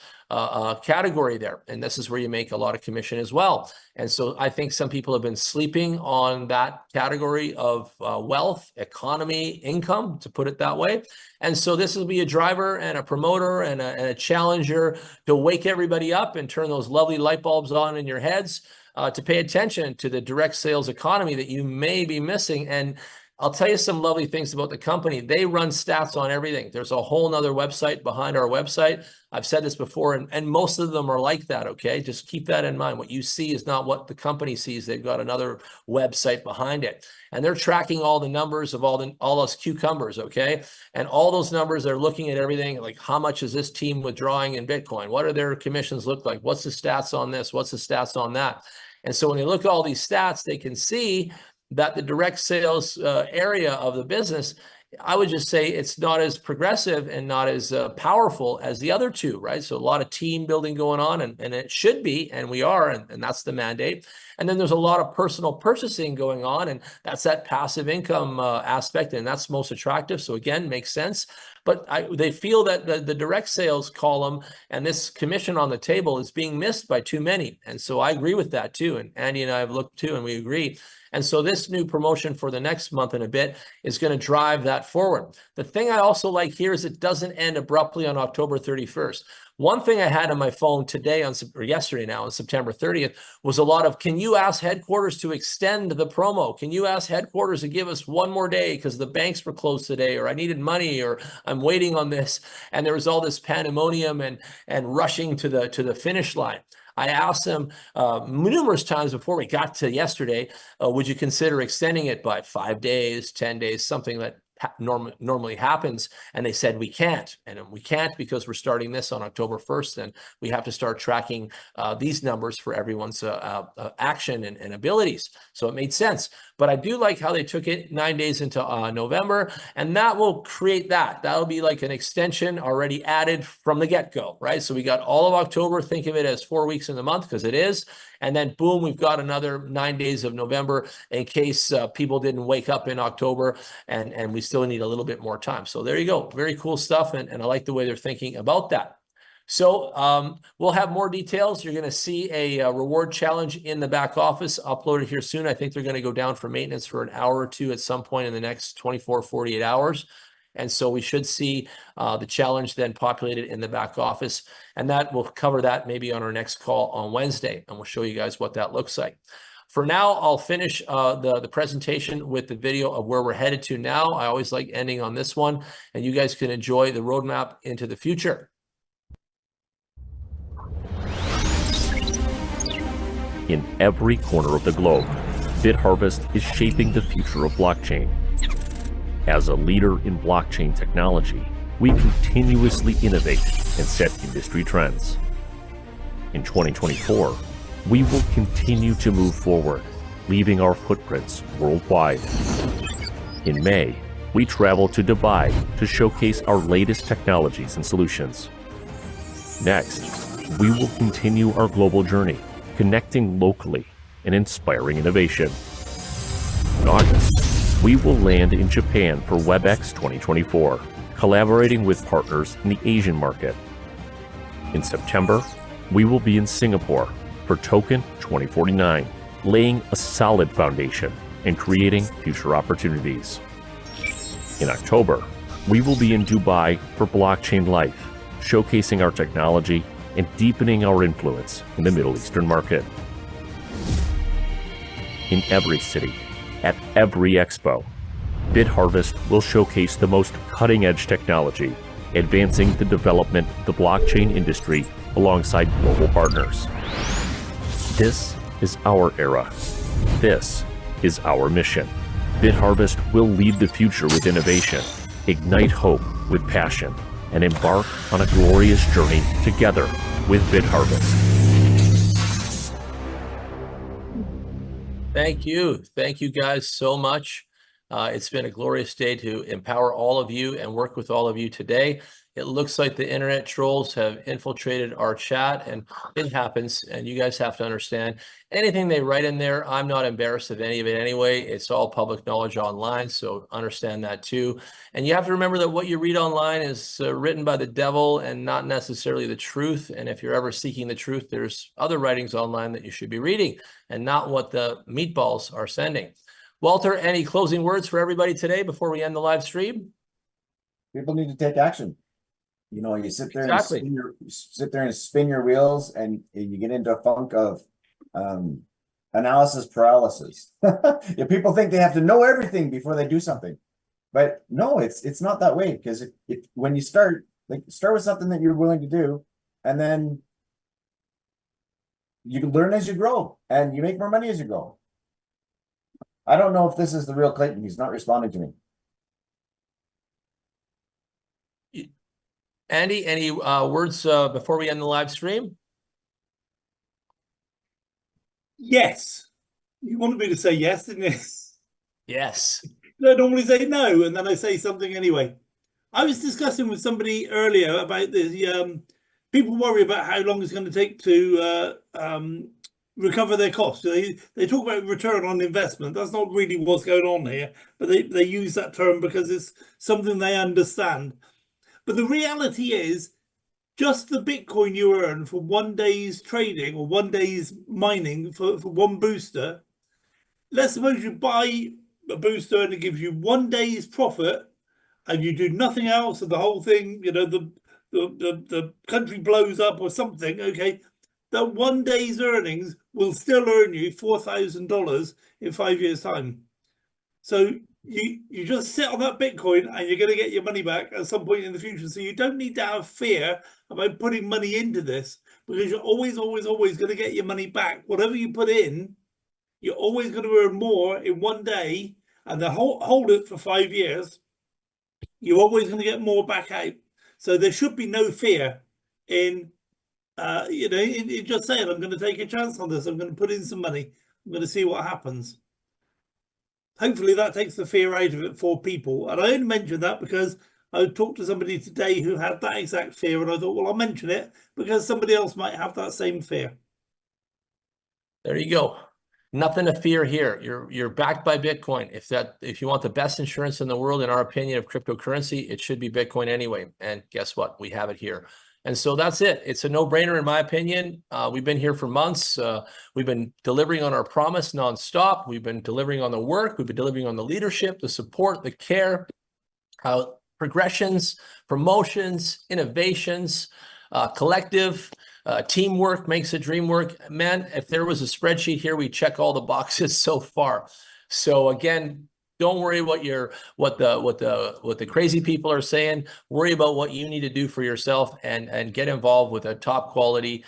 category there. And this is where you make a lot of commission as well. And so I think some people have been sleeping on that category of wealth, economy, income, to put it that way. And so this will be a driver and a promoter and a challenger to wake everybody up and turn those lovely light bulbs on in your heads to pay attention to the direct sales economy that you may be missing. And I'll tell you some lovely things about the company. They run stats on everything. There's a whole nother website behind our website. I've said this before, and most of them are like that, okay? Just keep that in mind. What you see is not what the company sees. They've got another website behind it. And they're tracking all the numbers of all those cucumbers, okay? And all those numbers, they're looking at everything, like how much is this team withdrawing in Bitcoin? What do their commissions look like? What's the stats on this? What's the stats on that? And so when they look at all these stats, they can see that the direct sales area of the business, I would just say it's not as progressive and not as powerful as the other two, right? So a lot of team building going on, and it should be, and we are, and that's the mandate. And then there's a lot of personal purchasing going on, and that's that passive income aspect, and that's most attractive. So again, makes sense. But they feel that the direct sales column and this commission on the table is being missed by too many. And so I agree with that too. And Andy and I have looked too, and we agree. And so this new promotion for the next month and a bit is going to drive that forward. The thing I also like here is it doesn't end abruptly on October 31st. One thing I had on my phone today or yesterday now on September 30th was a lot of, can you ask headquarters to extend the promo? Can you ask headquarters to give us one more day because the banks were closed today, or I needed money, or I'm waiting on this. And there was all this pandemonium and rushing to the finish line. I asked them numerous times before we got to yesterday, would you consider extending it by 5 days, 10 days, something that normally happens? And they said we can't. And we can't because we're starting this on October 1st, and we have to start tracking these numbers for everyone's action and abilities. So it made sense. But I do like how they took it 9 days into November, and that will create that. That'll be like an extension already added from the get-go, right? So we got all of October. Think of it as 4 weeks in the month, because it is. And then boom, we've got another 9 days of November in case people didn't wake up in October, and we still need a little bit more time. So there you go. Very cool stuff. And I like the way they're thinking about that. So we'll have more details. You're going to see a reward challenge in the back office uploaded here soon. I think they're going to go down for maintenance for an hour or two at some point in the next 24, 48 hours. And so we should see the challenge then populated in the back office. And that we'll cover that maybe on our next call on Wednesday. And we'll show you guys what that looks like. For now, I'll finish the presentation with the video of where we're headed to now. I always like ending on this one, and you guys can enjoy the roadmap into the future. In every corner of the globe, BitHarvest is shaping the future of blockchain. As a leader in blockchain technology, we continuously innovate and set industry trends. In 2024, we will continue to move forward, leaving our footprints worldwide. In May, we travel to Dubai to showcase our latest technologies and solutions. Next, we will continue our global journey, connecting locally and inspiring innovation. In August, we will land in Japan for WebEx 2024, collaborating with partners in the Asian market. In September, we will be in Singapore for Token 2049, laying a solid foundation and creating future opportunities. In October, we will be in Dubai for Blockchain Life, showcasing our technology and deepening our influence in the Middle Eastern market. In every city, at every expo, BitHarvest will showcase the most cutting-edge technology, advancing the development of the blockchain industry alongside global partners. This is our era. This is our mission. BitHarvest will lead the future with innovation, ignite hope with passion, and embark on a glorious journey together with BitHarvest. Thank you. Thank you guys so much. It's been a glorious day to empower all of you and work with all of you today. It looks like the internet trolls have infiltrated our chat, and it happens. And you guys have to understand, anything they write in there, I'm not embarrassed of any of it anyway. It's all public knowledge online, so understand that too. And you have to remember that what you read online is written by the devil and not necessarily the truth. And if you're ever seeking the truth, there's other writings online that you should be reading and not what the meatballs are sending. Walter, any closing words for everybody today before we end the live stream? People need to take action. You know, you sit there and spin your wheels, and you get into a funk of analysis paralysis. If people think they have to know everything before they do something, but no, it's not that way. Because if when you start with something that you're willing to do, and then you can learn as you grow, and you make more money as you grow. I don't know if this is the real Clayton. He's not responding to me. Andy, any words before we end the live stream? Yes. You wanted me to say yes, didn't you? Yes. I normally say no, and then I say something anyway. I was discussing with somebody earlier about the people worry about how long it's going to take to recover their costs. They talk about return on investment. That's not really what's going on here, but they use that term because it's something they understand. But the reality is, just the Bitcoin you earn for 1 day's trading or 1 day's mining for one booster let's suppose you buy a booster and it gives you 1 day's profit, and you do nothing else, and the whole thing, you know, the country blows up or something. Okay, that 1 day's earnings will still earn you $4,000 in 5 years' time. So you just sit on that Bitcoin and you're going to get your money back at some point in the future. So you don't need to have fear about putting money into this, because you're always going to get your money back. Whatever you put in, you're always going to earn more in 1 day, and then hold it for 5 years. You're always going to get more back out. So there should be no fear in, you know, in just saying, I'm going to take a chance on this. I'm going to put in some money. I'm going to see what happens. Hopefully that takes the fear out of it for people. And I only mention that because I talked to somebody today who had that exact fear, and I thought, well, I'll mention it because somebody else might have that same fear. There you go. Nothing to fear here. You're backed by Bitcoin. If you want the best insurance in the world, in our opinion, of cryptocurrency, it should be Bitcoin anyway. And guess what? We have it here. And so that's it. It's a no-brainer in my opinion. We've been here for months. We've been delivering on our promise nonstop. We've been delivering on the work. We've been delivering on the leadership, the support, the care, progressions, promotions, innovations, collective. Teamwork makes the dream work. Man, if there was a spreadsheet here, we check all the boxes so far. So again, don't worry what the crazy people are saying. Worry about what you need to do for yourself, and get involved with a top quality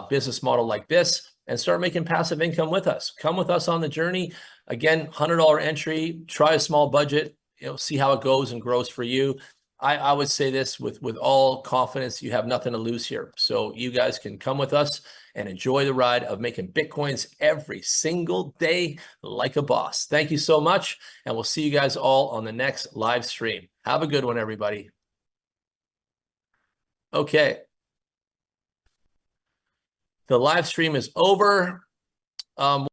business model like this, and start making passive income with us. Come with us on the journey. Again, $100 entry. Try a small budget. You know, see how it goes and grows for you. I would say this with all confidence, you have nothing to lose here. So you guys can come with us and enjoy the ride of making Bitcoins every single day like a boss. Thank you so much. And we'll see you guys all on the next live stream. Have a good one, everybody. Okay. The live stream is over.